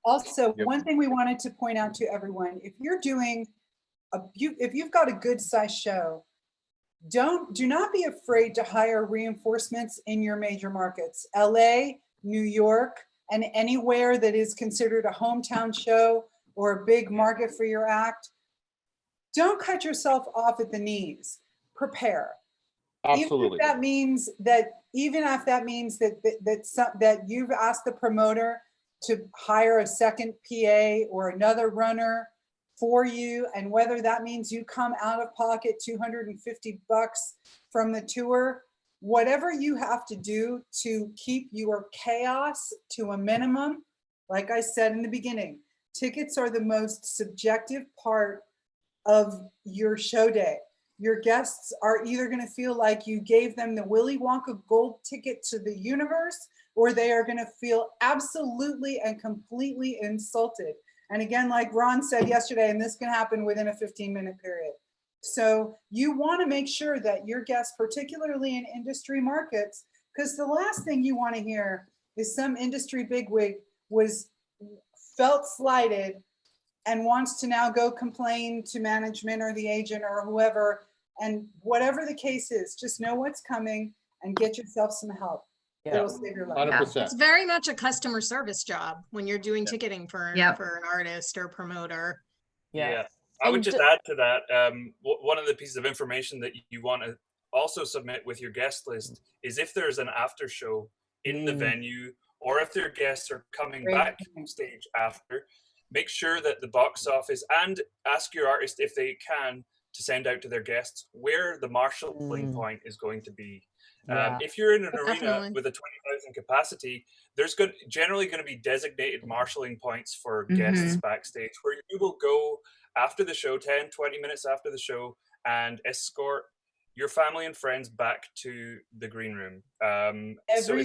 S6: Also,
S1: Yep.
S6: one thing we wanted to point out to everyone, if you're doing if you've got a good size show, do not be afraid to hire reinforcements in your major markets, LA, New York, and anywhere that is considered a hometown show or a big market for your act. Don't cut yourself off at the knees. Prepare.
S9: Absolutely.
S6: Even if that means that you've asked the promoter to hire a second PA or another runner for you, and whether that means you come out of pocket $250 from the tour, whatever you have to do to keep your chaos to a minimum. Like I said in the beginning, tickets are the most subjective part of your show day. Your guests are either going to feel like you gave them the Willy Wonka gold ticket to the universe, or they are going to feel absolutely and completely insulted. And again, like Ron said yesterday, and this can happen within a 15-minute period. So you want to make sure that your guests, particularly in industry markets, because the last thing you want to hear is some industry bigwig felt slighted and wants to now go complain to management or the agent or whoever. And whatever the case is, just know what's coming and get yourself some help.
S2: Yeah.
S6: It'll save your life.
S9: 100%.
S5: It's very much a customer service job when you're doing ticketing for an artist or promoter.
S4: Yeah. I would just add to that, one of the pieces of information that you want to also submit with your guest list is if there's an after show in the venue, or if their guests are coming backstage after, make sure that the box office, and ask your artist if they can to send out to their guests where the marshalling point is going to be. If you're in an arena with a 20,000 capacity, there's generally going to be designated marshalling points for guests backstage, where you will go after the show, 10, 20 minutes after the show, and escort your family and friends back to the green room.
S6: Every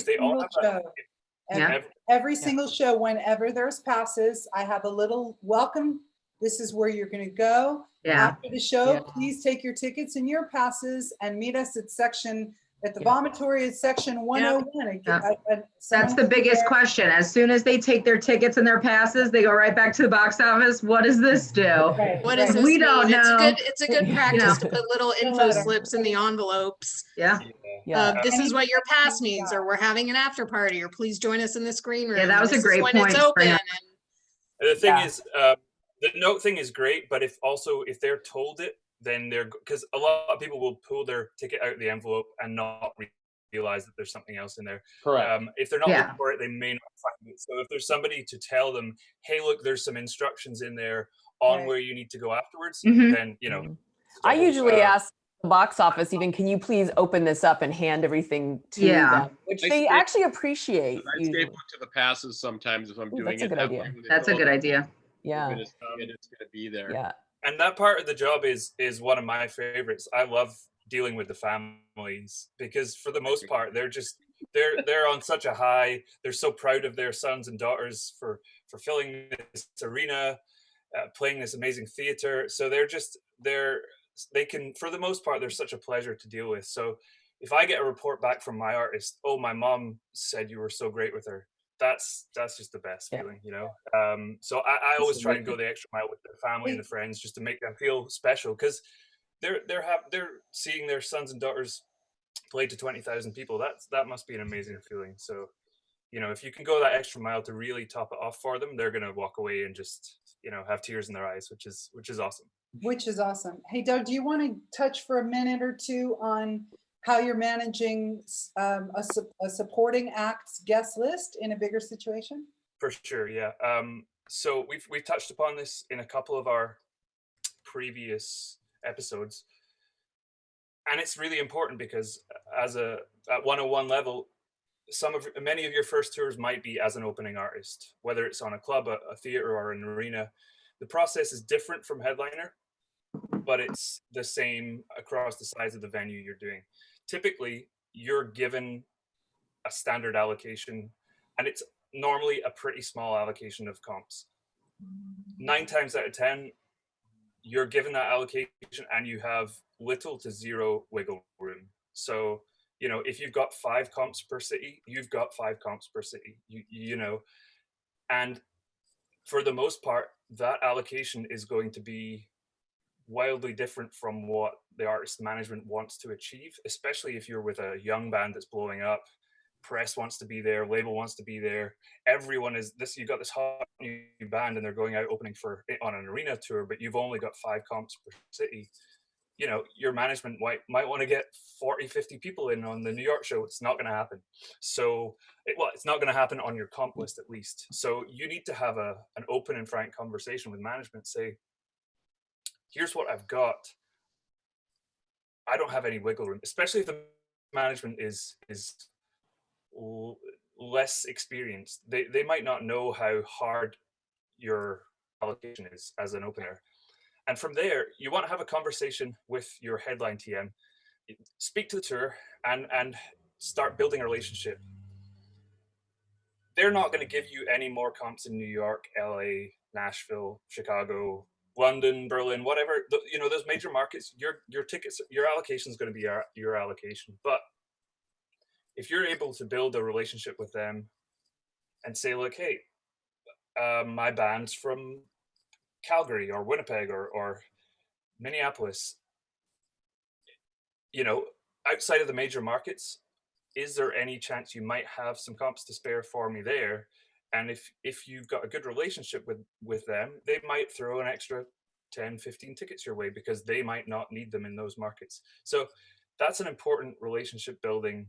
S6: single show, whenever there's passes, I have a little welcome. This is where you're going to go. After the show, please take your tickets and your passes and meet us at the vomitory at section 101.
S7: That's the biggest question. As soon as they take their tickets and their passes, they go right back to the box office. What does this do?
S5: What does this
S7: We
S5: mean?
S7: don't know.
S5: It's a good practice to put little info slips in the envelopes. This is what your pass means, or we're having an after party, or please join us in this green room.
S7: Yeah, that was a great
S5: when
S7: point.
S5: it's open.
S4: The thing is, the note thing is great, but if they're told it, then because a lot of people will pull their ticket out of the envelope and not realize that there's something else in there.
S9: Correct.
S4: If they're not looking for it, they may not find it. So if there's somebody to tell them, hey, look, there's some instructions in there on where you need to go afterwards, then, you know.
S2: I usually ask the box office, even, can you please open this up and hand everything to them, which they actually appreciate.
S10: I stay put to the passes sometimes if I'm doing
S2: that's a good idea.
S7: That's a good idea.
S2: Yeah.
S10: It's going to be there.
S2: Yeah.
S4: And that part of the job is one of my favorites. I love dealing with the families because for the most part, they're on such a high. They're so proud of their sons and daughters for filling this arena, playing this amazing theater. So they can, for the most part, they're such a pleasure to deal with. So if I get a report back from my artist, oh, my mom said you were so great with her, that's just the best feeling, you know. So I always try and go the extra mile with their family and the friends just to make them feel special, because they're seeing their sons and daughters play to 20,000 people. That must be an amazing feeling. So, you know, if you can go that extra mile to really top it off for them, they're gonna walk away and just, you know, have tears in their eyes, which is awesome.
S6: which is awesome. Hey, Doug, do you want to touch for a minute or two on how you're managing a supporting acts guest list in a bigger situation?
S4: For sure, yeah. So we've touched upon this in a couple of our previous episodes, and it's really important because at 101 level, many of your first tours might be as an opening artist, whether it's on a club, a theater, or an arena. The process is different from headliner, but it's the same across the size of the venue you're doing. Typically, you're given a standard allocation, and it's normally a pretty small allocation of comps. 9 times out of 10, you're given that allocation and you have little to zero wiggle room. So, you know, if you've got 5 comps per city, you've got 5 comps per city, you know, and for the most part, that allocation is going to be wildly different from what the artist management wants to achieve, especially if you're with a young band that's blowing up. Press wants to be there, label wants to be there. Everyone is this. You've got this hot new band, and they're going out opening on an arena tour, but you've only got 5 comps per city. You know, your management might want to get 40, 50 people in on the New York show. It's not going to happen. So, it's not going to happen on your comp list at least. So you need to have an open and frank conversation with management. Say, here's what I've got. I don't have any wiggle room, especially if the management is less experienced. They might not know how hard your allocation is as an opener. And from there, you want to have a conversation with your headline TM, speak to the tour, and start building a relationship. They're not going to give you any more comps in New York, LA, Nashville, Chicago, London, Berlin, whatever. You know, those major markets, your tickets, your allocation is going to be your allocation. But if you're able to build a relationship with them and say, look, hey, my band's from Calgary or Winnipeg or Minneapolis, you know, outside of the major markets, is there any chance you might have some comps to spare for me there? And if you've got a good relationship with them, they might throw an extra 10, 15 tickets your way because they might not need them in those markets. So that's an important relationship building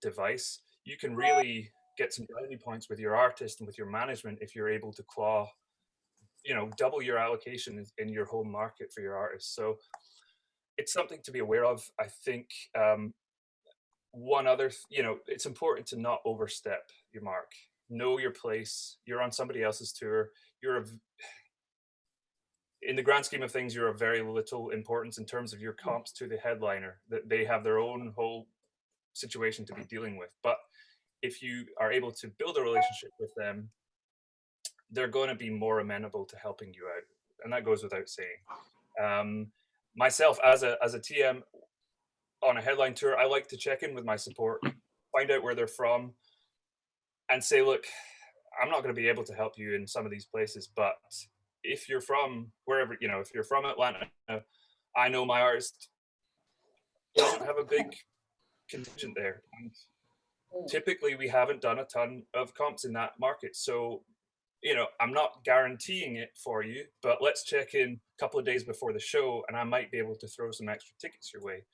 S4: device. You can really get some brownie points with your artist and with your management if you're able to claw, you know, double your allocation in your home market for your artist. So it's something to be aware of. I think one other, you know, it's important to not overstep your mark. Know your place. You're on somebody else's tour. In the grand scheme of things, you're of very little importance in terms of your comps to the headliner. That they have their own whole situation to be dealing with. But if you are able to build a relationship with them, they're going to be more amenable to helping you out, and that goes without saying. Myself, as a TM on a headline tour, I like to check in with my support, find out where they're from, and say, look, I'm not going to be able to help you in some of these places, but if you're from wherever, you know, if you're from Atlanta, I know my artist doesn't have a big contingent there. And typically, we haven't done a ton of comps in that market. So, you know, I'm not guaranteeing it for you, but let's check in a couple of days before the show, and I might be able to throw some extra tickets your way.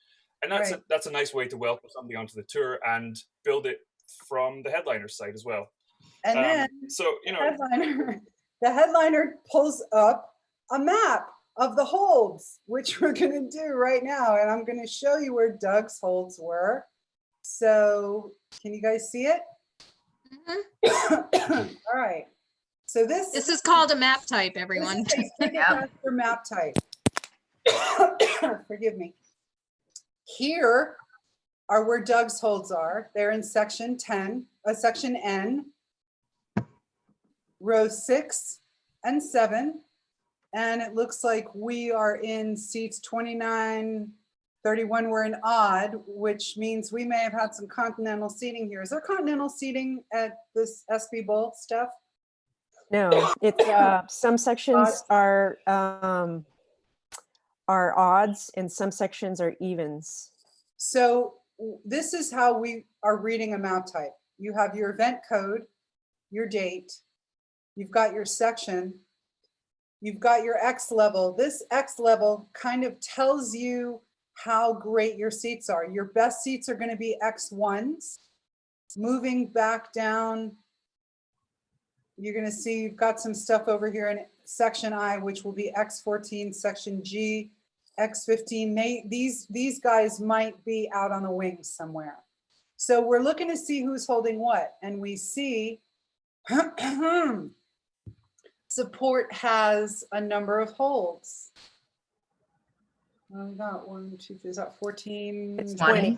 S4: And that's a nice way to welcome somebody onto the tour and build it from the headliner's side as well.
S6: And then,
S4: so you know,
S6: the headliner pulls up a map of the holds, which we're going to do right now, and I'm going to show you where Doug's holds were. So, can you guys see it?
S5: Mm-hmm.
S6: All right. So this
S5: is called a map type, everyone.
S6: This is a Ticketmaster map type. Forgive me. Here are where Doug's holds are. They're in section 10, section N, rows 6 and 7. And it looks like we are in seats 29, 31. We're in odd, which means we may have had some continental seating here. Is there continental seating at this SB Bowl stuff?
S8: No, it's some sections are odds and some sections are evens.
S6: So this is how we are reading a map type. You have your event code, your date, you've got your section, You've got your X level. This X level kind of tells you how great your seats are. Your best seats are going to be X1s. Moving back down, you're going to see you've got some stuff over here in section I, which will be X14, section G, X15. These guys might be out on the wings somewhere. So we're looking to see who's holding what. And we see support has a number of holds. We got 1, 2, 3, 14,
S8: It's
S7: 20.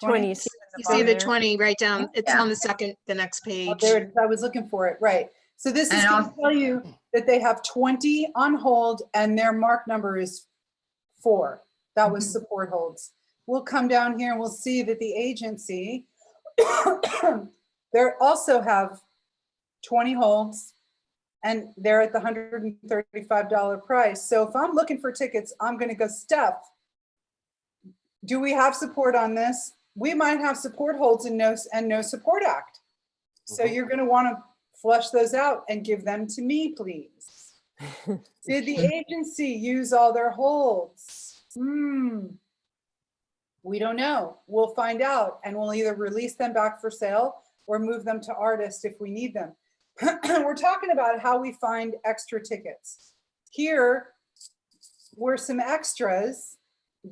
S8: 20.
S5: You see the 20 right down. It's on the next
S6: Oh,
S5: page.
S6: there it is. I was looking for it. Right. So this is
S7: And
S6: going to tell you that they have 20 on hold and their mark number is 4. That was support holds. We'll come down here and we'll see that the agency, they also have 20 holds and they're at the $135 price. So if I'm looking for tickets, I'm going to go, Steph, do we have support on this? We might have support holds and no support act. So you're going to want to flush those out and give them to me, please. Did the agency use all their holds? We don't know. We'll find out, and we'll either release them back for sale or move them to artists if we need them. We're talking about how we find extra tickets. Here were some extras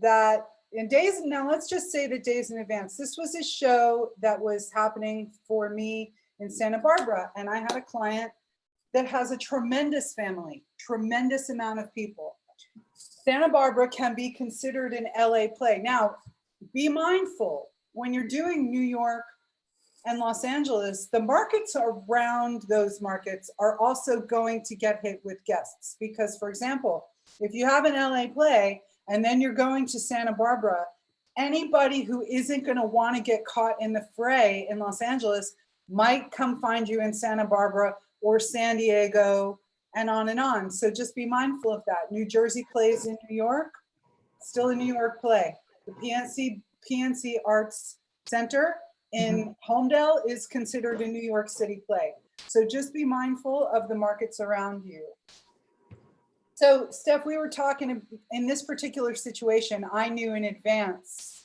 S6: that in days, now let's just say the days in advance. This was a show that was happening for me in Santa Barbara, and I had a client that has a tremendous family, tremendous amount of people. Santa Barbara can be considered an LA play. Now, be mindful when you're doing New York and Los Angeles, the markets around those markets are also going to get hit with guests. Because, for example, if you have an LA play and then you're going to Santa Barbara, anybody who isn't going to want to get caught in the fray in Los Angeles might come find you in Santa Barbara or San Diego and on and on. So just be mindful of that. New Jersey plays in New York, still a New York play. The PNC Arts Center in Homedale is considered a New York City play. So just be mindful of the markets around you. So Steph, we were talking in this particular situation, I knew in advance.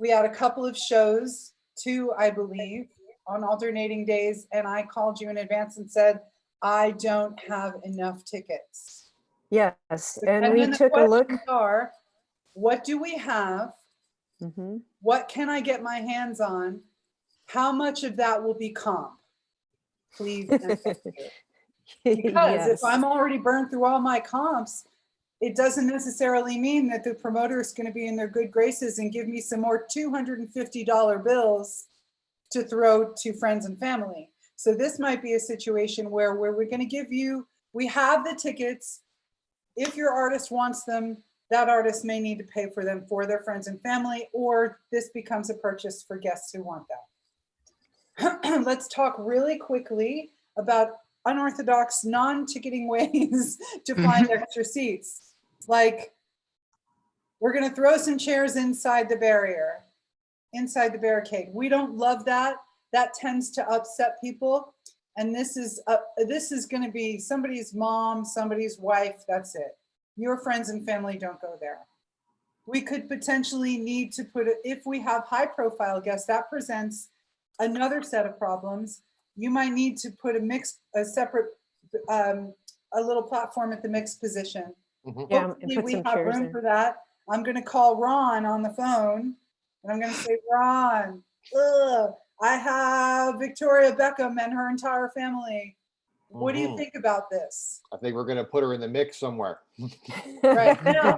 S6: We had a couple of shows, 2, I believe, on alternating days, and I called you in advance and said, I don't have enough tickets.
S8: Yes, and we took a look.
S6: Are, what do we have? What can I get my hands on? How much of that will be comp? Please. Because if I'm already burned through all my comps, it doesn't necessarily mean that the promoter is going to be in their good graces and give me some more $250 bills to throw to friends and family. So this might be a situation where we're going to give you, we have the tickets. If your artist wants them, that artist may need to pay for them for their friends and family, or this becomes a purchase for guests who want that. Let's talk really quickly about unorthodox, non-ticketing ways to find extra seats. Like, we're going to throw some chairs inside the barrier, inside the barricade. We don't love that. That tends to upset people. And this is going to be somebody's mom, somebody's wife. That's it. Your friends and family don't go there. We could potentially need to put it, if we have high profile guests, that presents another set of problems. You might need to put a separate, a little platform at the mixed position.
S8: Yeah,
S6: hopefully we have room for that. I'm going to call Ron on the phone and I'm going to say, Ron, I have Victoria Beckham and her entire family. What do you think about this?
S9: I think we're going to put her in the mix somewhere.
S6: Right now,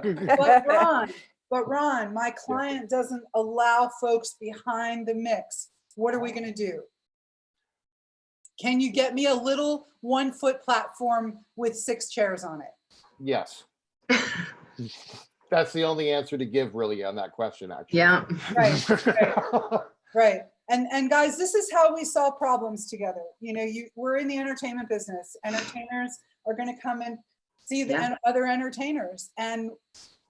S6: but Ron, my client doesn't allow folks behind the mix. What are we going to do? Can you get me a little 1-foot platform with 6 chairs on it?
S9: Yes. That's the only answer to give really on that question, actually.
S7: Yeah.
S6: Right. And guys, this is how we solve problems together. You know, we're in the entertainment business. Entertainers are going to come and see the other entertainers. And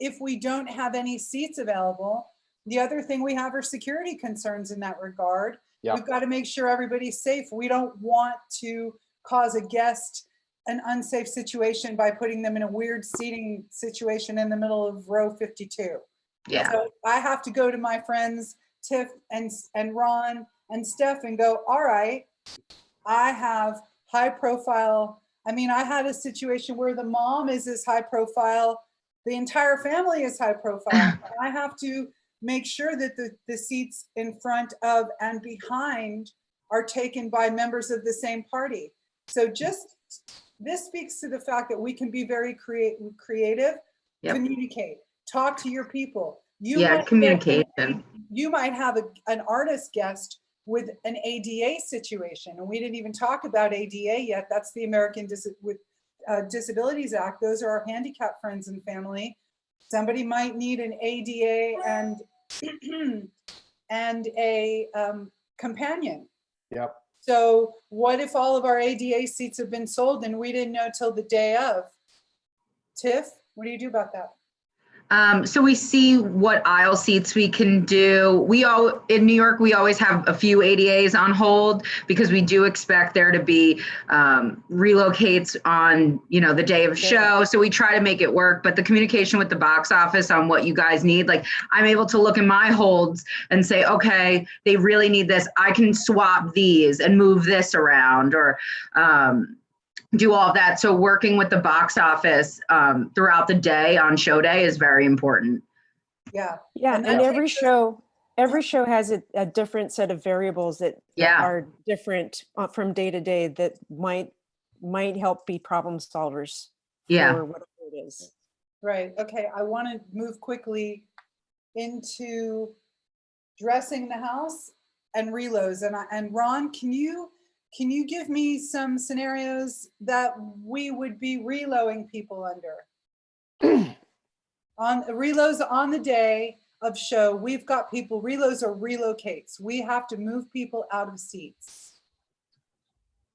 S6: if we don't have any seats available, the other thing we have are security concerns in that regard. We've got to make sure everybody's safe. We don't want to cause a guest an unsafe situation by putting them in a weird seating situation in the middle of row 52.
S7: Yeah.
S6: So I have to go to my friends, Tiff and Ron and Steph, and go, all right, I have high profile. I mean, I had a situation where the mom is as high profile, the entire family is high profile. I have to make sure that the seats in front of and behind are taken by members of the same party. So this speaks to the fact that we can be very creative,
S7: Yep.
S6: communicate, talk to your people.
S7: Communication.
S6: You might have an artist guest with an ADA situation, and we didn't even talk about ADA yet. That's the American Disabilities Act. Those are our handicapped friends and family. Somebody might need an ADA and a companion.
S9: Yep.
S6: So what if all of our ADA seats have been sold and we didn't know till the day of? Tiff, what do you do about that?
S7: So we see what aisle seats we can do. In New York, we always have a few ADAs on hold because we do expect there to be relocates on, the day of show. So we try to make it work, but the communication with the box office on what you guys need, like I'm able to look in my holds and say, okay, they really need this. I can swap these and move this around, or do all of that. So working with the box office throughout the day on show day is very important.
S6: Yeah.
S8: Yeah, and every show has a different set of variables that are different from day to day that might help be problem solvers for whatever it is.
S6: Right. Okay. I want to move quickly into dressing the house and reloads. And Ron, can you give me some scenarios that we would be reloading people under? On reloads on the day of show, we've got people, reloads or relocates. We have to move people out of seats.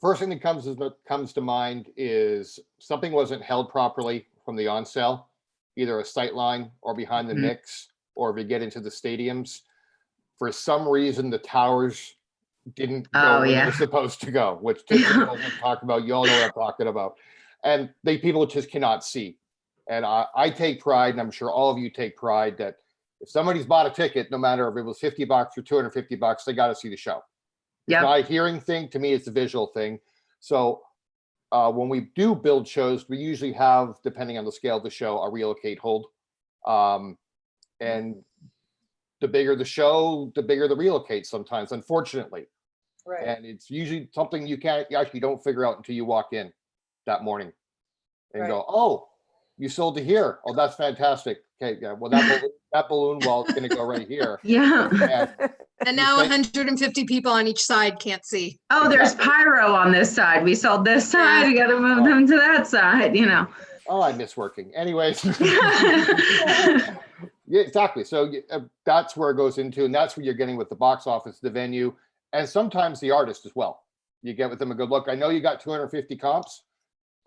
S9: First thing that comes to mind is something wasn't held properly from the on sale, either a sight line or behind the Knicks, or if you get into the stadiums. For some reason, the towers didn't go where they're supposed to go, which doesn't talk about. You all know what I'm talking about. And people just cannot see. And I take pride, and I'm sure all of you take pride, that if somebody's bought a ticket, no matter if it was $50 or $250, they got to see the show. It's not a hearing thing. To me, it's a visual thing. So when we do build shows, we usually have, depending on the scale of the show, a relocate hold. And the bigger the show, the bigger the relocate sometimes, unfortunately.
S6: Right.
S9: And it's usually something you actually don't figure out until you walk in that morning and go, oh, you sold to here. Oh, that's fantastic. Okay, yeah. Well, that balloon wall is going to go right here.
S7: Yeah.
S5: And now 150 people on each side can't see.
S7: Oh, there's pyro on this side. We sold this side. We got to move them to that side,
S9: Oh, I miss working. Anyways. Yeah, exactly. So that's where it goes into, and that's what you're getting with the box office, the venue, and sometimes the artist as well. You get with them a good look. I know you got 250 comps.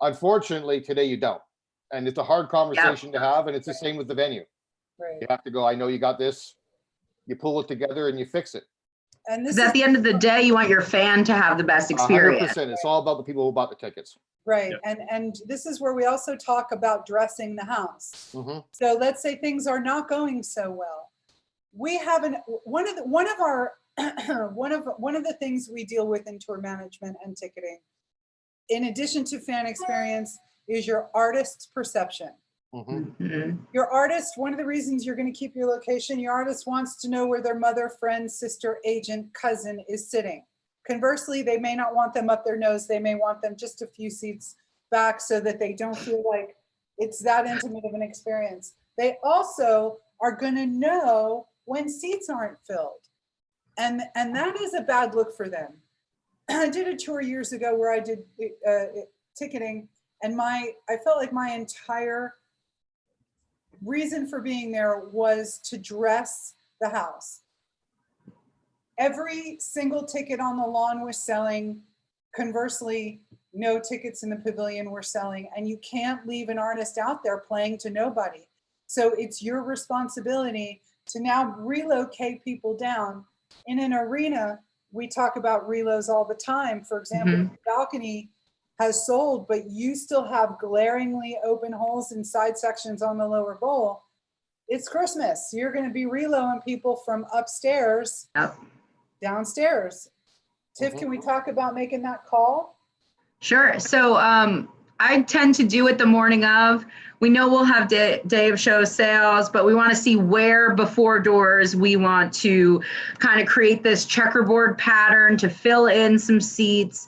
S9: Unfortunately, today you don't. And it's a hard conversation to have, and it's the same with the venue.
S6: Right.
S9: You have to go, I know you got this. You pull it together and you fix it.
S6: And this
S7: at the end of the day, you want your fan to have the best experience.
S9: 100%. It's all about the people who bought the tickets.
S6: Right. And this is where we also talk about dressing the house.
S9: Mm-hmm.
S6: So let's say things are not going so well. We have one of the things we deal with in tour management and ticketing, in addition to fan experience, is your artist's perception.
S9: Mm-hmm.
S6: Your artist, one of the reasons you're going to keep your location, your artist wants to know where their mother, friend, sister, agent, cousin is sitting. Conversely, they may not want them up their nose. They may want them just a few seats back so that they don't feel like it's that intimate of an experience. They also are going to know when seats aren't filled. And that is a bad look for them. I did a tour years ago where I did ticketing, and I felt like my entire reason for being there was to dress the house. Every single ticket on the lawn was selling. Conversely, no tickets in the pavilion were selling, and you can't leave an artist out there playing to nobody. So it's your responsibility to now relocate people down. In an arena, we talk about reloads all the time. For example, the balcony, has sold, but you still have glaringly open holes in side sections on the lower bowl, it's Christmas. You're going to be reloading people from upstairs downstairs. Tiff, can we talk about making that call?
S7: Sure. So I tend to do it the morning of. We know we'll have day of show sales, but we want to see where before doors we want to kind of create this checkerboard pattern to fill in some seats.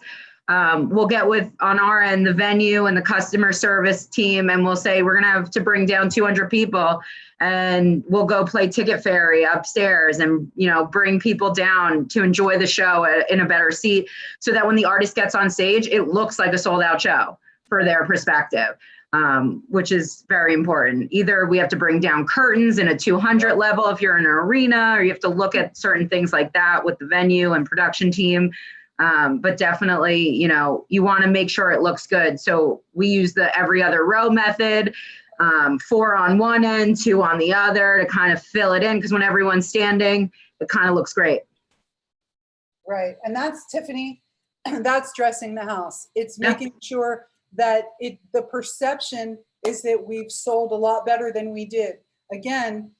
S7: We'll get with, on our end, the venue and the customer service team, and we'll say we're going to have to bring down 200 people, and we'll go play Ticket Fairy upstairs and, you know, bring people down to enjoy the show in a better seat, so that when the artist gets on stage, it looks like a sold out show for their perspective, which is very important. Either we have to bring down curtains in a 200 level if you're in an arena, or you have to look at certain things like that with the venue and production team. But definitely, you know, you want to make sure it looks good. So we use the every other row method, 4 on one end, 2 on the other, to kind of fill it in, because when everyone's standing, it kind of looks great.
S6: Right. And that's, Tiffany, that's dressing the house. It's making sure that the perception is that we've sold a lot better than we did. Again,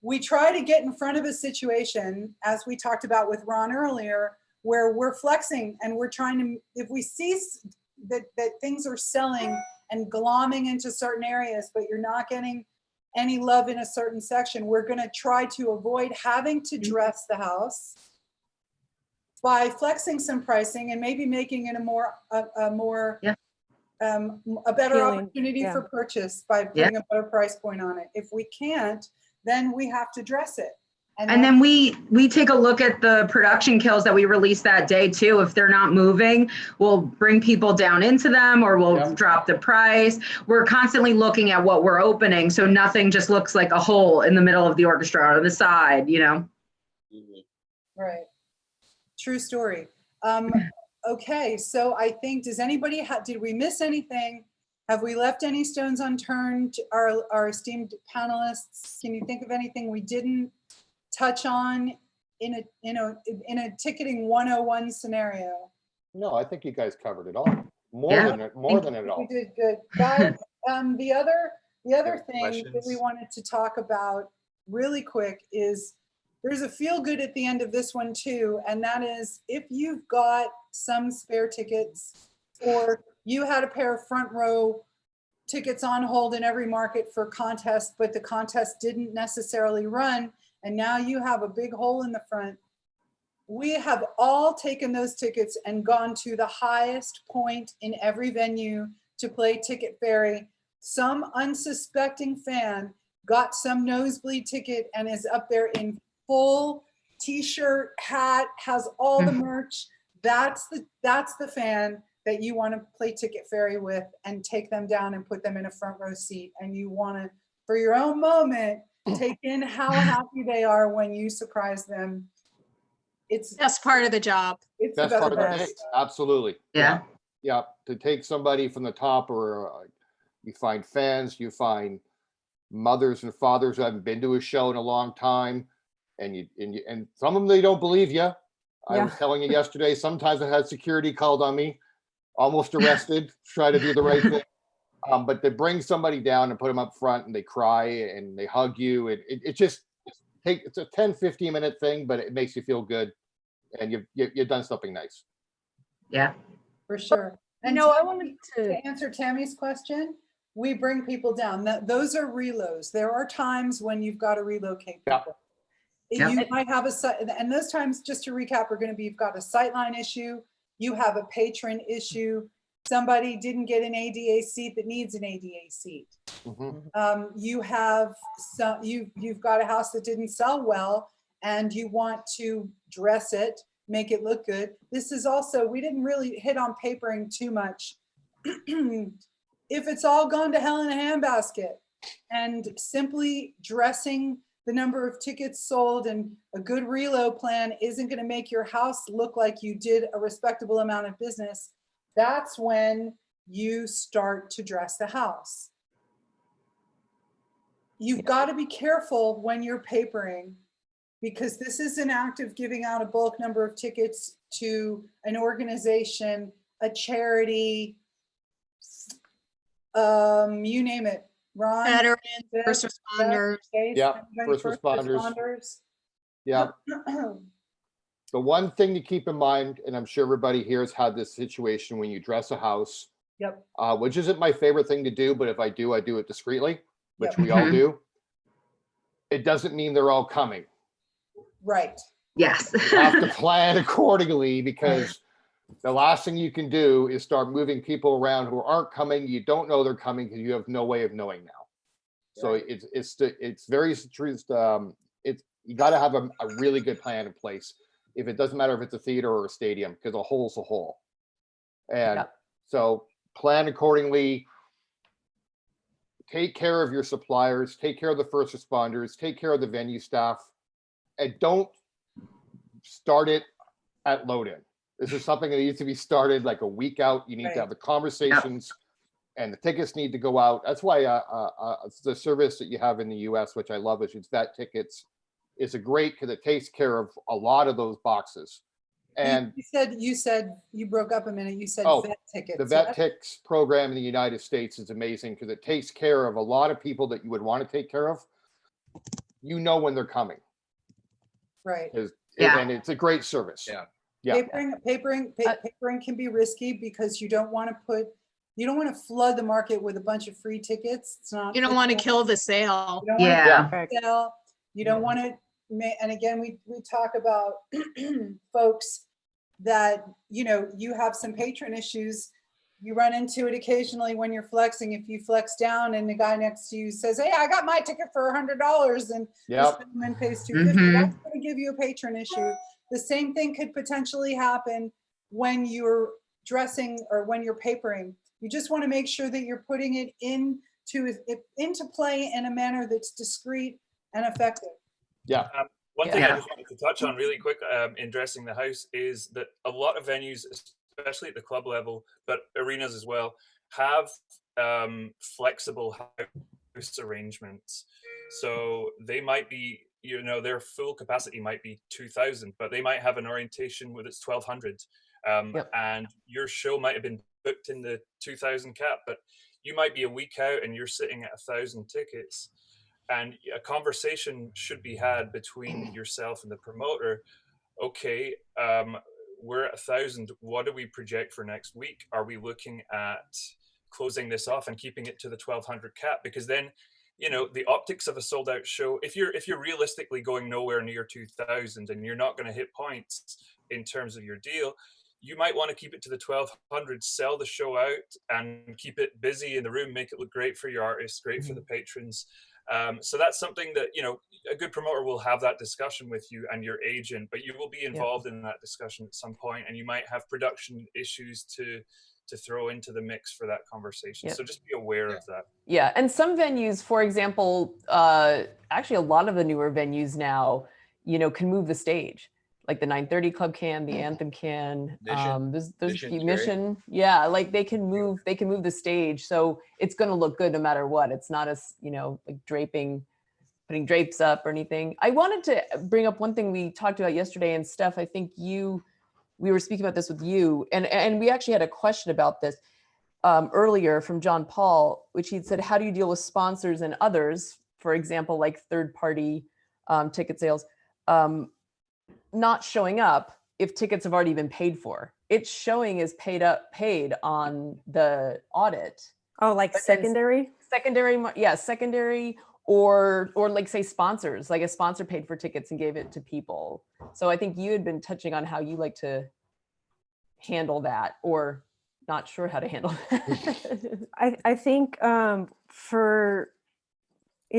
S6: we try to get in front of a situation, as we talked about with Ron earlier, where we're flexing and we're trying to, if we see that things are selling and glomming into certain areas, but you're not getting any love in a certain section, we're going to try to avoid having to dress the house by flexing some pricing and maybe making it a better
S8: Appealing,
S6: opportunity for purchase by putting a better price point on it. If we can't, then we have to dress it.
S7: And then we take a look at the production kills that we release that day too. If they're not moving, we'll bring people down into them, or we'll drop the price. We're constantly looking at what we're opening, so nothing just looks like a hole in the middle of the orchestra or the side, you know?
S6: Right. True story. Okay, so I think, does anybody did we miss anything? Have we left any stones unturned? Our esteemed panelists, can you think of anything we didn't touch on in a ticketing 101 scenario?
S9: No, I think you guys covered it all. More than it all.
S6: We did good, guys. The other thing
S1: Questions?
S6: that we wanted to talk about really quick is, there's a feel good at the end of this one too, and that is, if you've got some spare tickets, or you had a pair of front row tickets on hold in every market for contest, but the contest didn't necessarily run, and now you have a big hole in the front. We have all taken those tickets and gone to the highest point in every venue to play Ticket Fairy. Some unsuspecting fan got some nosebleed ticket and is up there in full t-shirt, hat, has all the merch. That's the fan that you want to play Ticket Fairy with, and take them down and put them in a front row seat. And you want to, for your own moment, take in how happy they are when you surprise them. It's
S5: That's part of the job.
S6: It's
S9: Best
S6: the
S9: part of the day.
S6: best.
S9: Absolutely.
S7: Yeah.
S9: Yeah. To take somebody from the top, or you find fans, you find mothers and fathers who haven't been to a show in a long time, and some of them, they don't believe you. I was telling you yesterday, sometimes I had security called on me, almost arrested, try to do the right thing. But to bring somebody down and put them up front, and they cry and they hug you, it's a 10-15 minute thing, but it makes you feel good, and you've done something nice.
S7: Yeah,
S6: For sure. And
S2: No, I
S6: Tammy,
S2: wanted
S6: to
S2: to,
S6: answer Tammy's question, we bring people down. Those are reloads. There are times when you've got to relocate
S9: Yeah.
S6: people.
S7: Yeah.
S6: You might have and those times, just to recap, are going to be, you've got a sightline issue, you have a patron issue, somebody didn't get an ADA seat that needs an ADA seat. You have you've got a house that didn't sell well, and you want to dress it, make it look good. This is also, we didn't really hit on papering too much. If it's all gone to hell in a handbasket, and simply dressing the number of tickets sold and a good reload plan isn't going to make your house look like you did a respectable amount of business, that's when you start to dress the house. You've got to be careful when you're papering, because this is an act of giving out a bulk number of tickets to an organization, a charity, You name it, Ron.
S5: Veterans,
S6: Viv,
S5: first responders.
S6: Chase,
S9: Yeah,
S6: anybody,
S9: first responders.
S6: responders?
S9: Yeah. The one thing to keep in mind, and I'm sure everybody here has had this situation when you dress a house,
S6: Yep.
S9: which isn't my favorite thing to do, but if I do it discreetly, which
S6: Yep.
S9: we all do. It doesn't mean they're all coming.
S6: Right.
S7: Yes.
S9: You have to plan accordingly, because the last thing you can do is start moving people around who aren't coming. You don't know they're coming because you have no way of knowing now. So it's very true. You got to have a really good plan in place. If it doesn't matter if it's a theater or a stadium, because a hole's a hole. And so plan accordingly. Take care of your suppliers, take care of the first responders, take care of the venue staff, and don't start it at load-in. This is something that needs to be started like a week out. You need to have the conversations, and the tickets need to go out. That's why the service that you have in the US, which I love, which is Vet Tickets, is a great, because it takes care of a lot of those boxes. And
S6: you said you broke up a minute. You said Vet Tickets.
S9: The Vet Tickets program in the United States is amazing, because it takes care of a lot of people that you would want to take care of. You know when they're coming.
S6: Right.
S9: And it's a great service. Yeah.
S6: Papering can be risky, because you don't want to flood the market with a bunch of free tickets. It's not.
S5: You don't want to kill the sale.
S6: You don't want to. And again, we talk about folks that, you have some patron issues. You run into it occasionally when you're flexing. If you flex down and the guy next to you says, "Hey, I got my ticket for $100," and this gentleman pays $250, that's going to give you a patron issue. The same thing could potentially happen when you're dressing or when you're papering. You just want to make sure that you're putting it into play in a manner that's discreet and effective.
S9: Yeah.
S4: One thing I just wanted to touch on really quick in dressing the house is that a lot of venues, especially at the club level, but arenas as well, have flexible house arrangements. So they might be, their full capacity might be 2,000, but they might have an orientation with its 1,200. And your show might have been booked in the 2,000 cap, but you might be a week out and you're sitting at 1,000 tickets. And a conversation should be had between yourself and the promoter. Okay, we're at 1,000. What do we project for next week? Are we looking at closing this off and keeping it to the 1,200 cap? Because then, the optics of a sold out show, if you're realistically going nowhere near 2,000 and you're not going to hit points in terms of your deal, you might want to keep it to the 1,200, sell the show out and keep it busy in the room, make it look great for your artists, great for the patrons. So that's something that, a good promoter will have that discussion with you and your agent, but you will be involved in that discussion at some point, and you might have production issues to throw into the mix for that conversation. So just be aware of that.
S2: Yeah. And some venues, for example, actually a lot of the newer venues now, can move the stage. Like the 930 Club can, the Anthem can, there's a few Mission. Yeah, like they can move the stage. So it's going to look good no matter what. It's not as, like putting drapes up or anything. I wanted to bring up one thing we talked about yesterday, and Steph, I think we were speaking about this with you, and we actually had a question about this earlier from John Paul, which he'd said, how do you deal with sponsors and others, for example, like third-party ticket sales, not showing up if tickets have already been paid for? It's showing is paid on the audit.
S8: Oh, like secondary?
S2: Secondary, or like say sponsors, like a sponsor paid for tickets and gave it to people. So I think you had been touching on how you like to handle that, or not sure how to handle that.
S8: I think in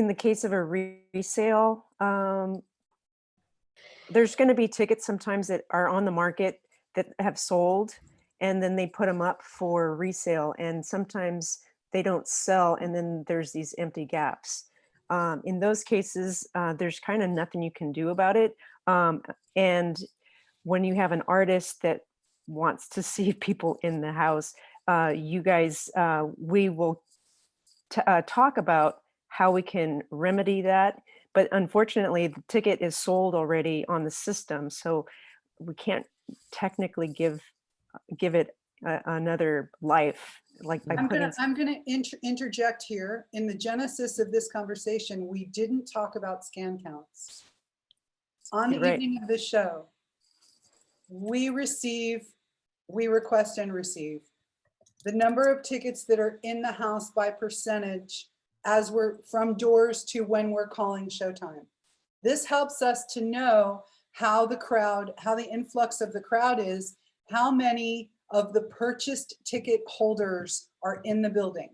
S8: the case of a resale, there's going to be tickets sometimes that are on the market that have sold, and then they put them up for resale, and sometimes they don't sell, and then there's these empty gaps. In those cases, there's kind of nothing you can do about it. And when you have an artist that wants to see people in the house, you guys, we will talk about how we can remedy that. But unfortunately, the ticket is sold already on the system, so we can't technically give it another life, like by putting.
S6: I'm gonna interject here. In the genesis of this conversation, we didn't talk about scan counts. On the
S8: Right.
S6: evening of the show, we request and receive the number of tickets that are in the house by percentage as we're from doors to when we're calling showtime. This helps us to know how the influx of the crowd is, how many of the purchased ticket holders are in the building.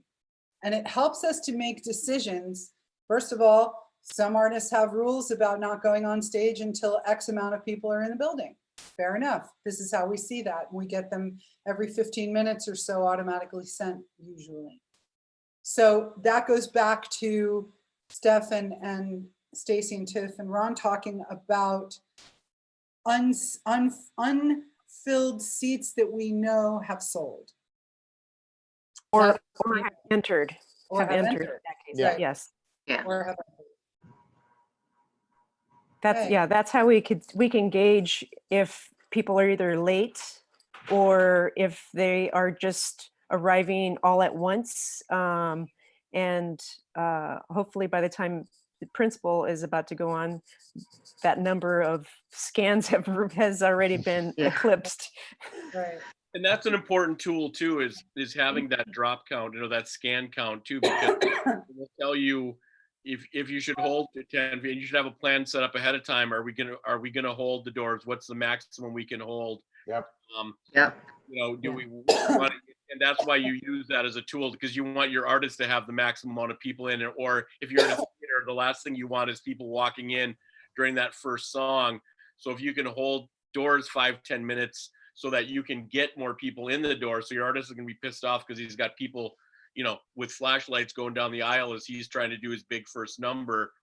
S6: And it helps us to make decisions. First of all, some artists have rules about not going on stage until X amount of people are in the building. Fair enough. This is how we see that. We get them every 15 minutes or so automatically sent usually. So that goes back to Steph and Stacy and Tiff and Ron talking about unfilled seats that we know have sold.
S8: Or
S6: Not-
S8: have entered.
S6: Or
S8: have
S6: have
S8: entered.
S6: entered.
S9: Yeah.
S8: Yes.
S6: Or have
S8: That's,
S6: Okay.
S8: yeah, that's how we can gauge if people are either late or if they are just arriving all at once. And hopefully by the time the principal is about to go on, that number of scans has already been eclipsed.
S6: Right.
S10: And that's an important tool too, is having that drop count, that scan count too, because it will tell you if you should hold to 10, and you should have a plan set up ahead of time. Are we gonna hold the doors? What's the maximum we can hold?
S9: Yep.
S10: Do we want to, and that's why you use that as a tool, because you want your artist to have the maximum amount of people in it. Or if you're in a theater, the last thing you want is people walking in during that first song. So if you can hold doors 5-10 minutes so that you can get more people in the door, so your artist is going to be pissed off because he's got people, with flashlights going down the aisle as he's trying to do his big first number.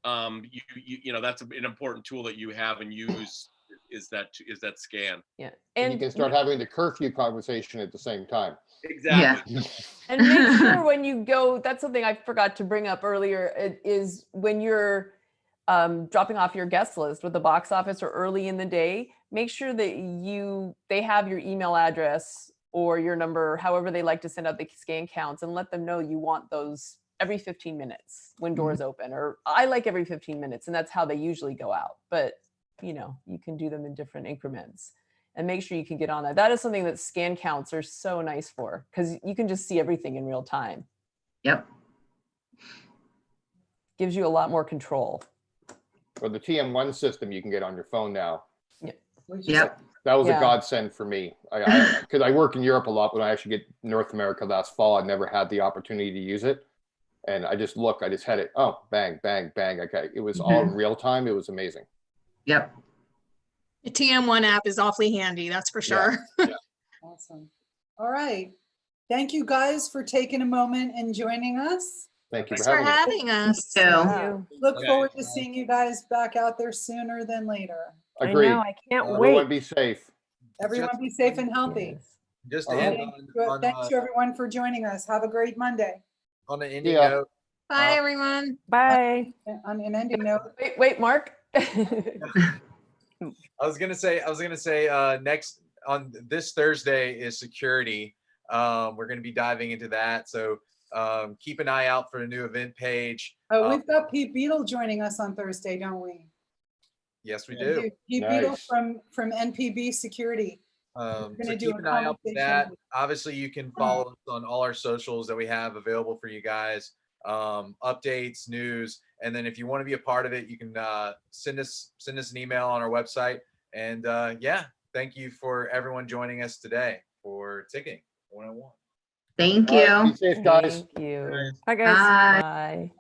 S10: That's an important tool that you have and use is that scan.
S2: Yeah.
S9: And you can start having the curfew conversation at the same time.
S10: Exactly.
S2: And make sure when you go, that's something I forgot to bring up earlier, is when you're dropping off your guest list with the box office or early in the day, make sure that they have your email address or your number, however they like to send out the scan counts, and let them know you want those every 15 minutes when doors open, or I like every 15 minutes, and that's how they usually go out. But you can do them in different increments and make sure you can get on that. That is something that scan counts are so nice for, because you can just see everything in real time.
S7: Yep.
S2: Gives you a lot more control.
S9: Or the TM1 system you can get on your phone now.
S7: Yep.
S9: That was
S2: Yeah.
S9: a godsend for me. Because I work in Europe a lot. When I actually get North America last fall, I never had the opportunity to use it. And I just had it. Oh, bang, bang, bang. Okay. It was all in real time. It was amazing.
S7: Yep.
S5: The TM1 app is awfully handy, that's for sure.
S6: Awesome. All right. Thank you guys for taking a moment and joining us.
S9: Thank you
S5: Thanks
S9: for
S5: for
S9: having us.
S5: having us.
S7: So,
S8: Yeah.
S6: Look forward to seeing you guys back out there sooner than later.
S9: Agreed.
S8: I know, I can't
S9: Everyone
S8: wait.
S9: be safe.
S6: Everyone be safe and healthy.
S2: Yes.
S1: Just to
S9: All
S1: end
S9: right.
S6: Thanks to everyone for joining us. Have a great Monday.
S1: on an ending
S9: Yeah.
S1: note,
S5: Bye, everyone.
S8: Bye.
S6: On an ending note,
S2: Wait, Mark.
S1: I was gonna say next on this Thursday is security. We're gonna be diving into that, so keep an eye out for a new event page.
S6: we've got Pete Beadle joining us on Thursday, don't we?
S1: Yes, we do.
S6: Pete Beadle
S9: Nice.
S6: from NPB Security.
S1: So
S6: gonna do
S1: keep
S6: a
S1: an eye out for that.
S6: conversation.
S1: Obviously, you can follow us on all our socials that we have available for you guys. Updates, news, and then if you want to be a part of it, you can send us an email on our website. And thank you for everyone joining us today for Ticketing 101.
S7: thank
S9: All right,
S7: you.
S9: be safe, guys.
S2: Thank you.
S8: Bye, guys.
S7: Bye.
S2: Bye.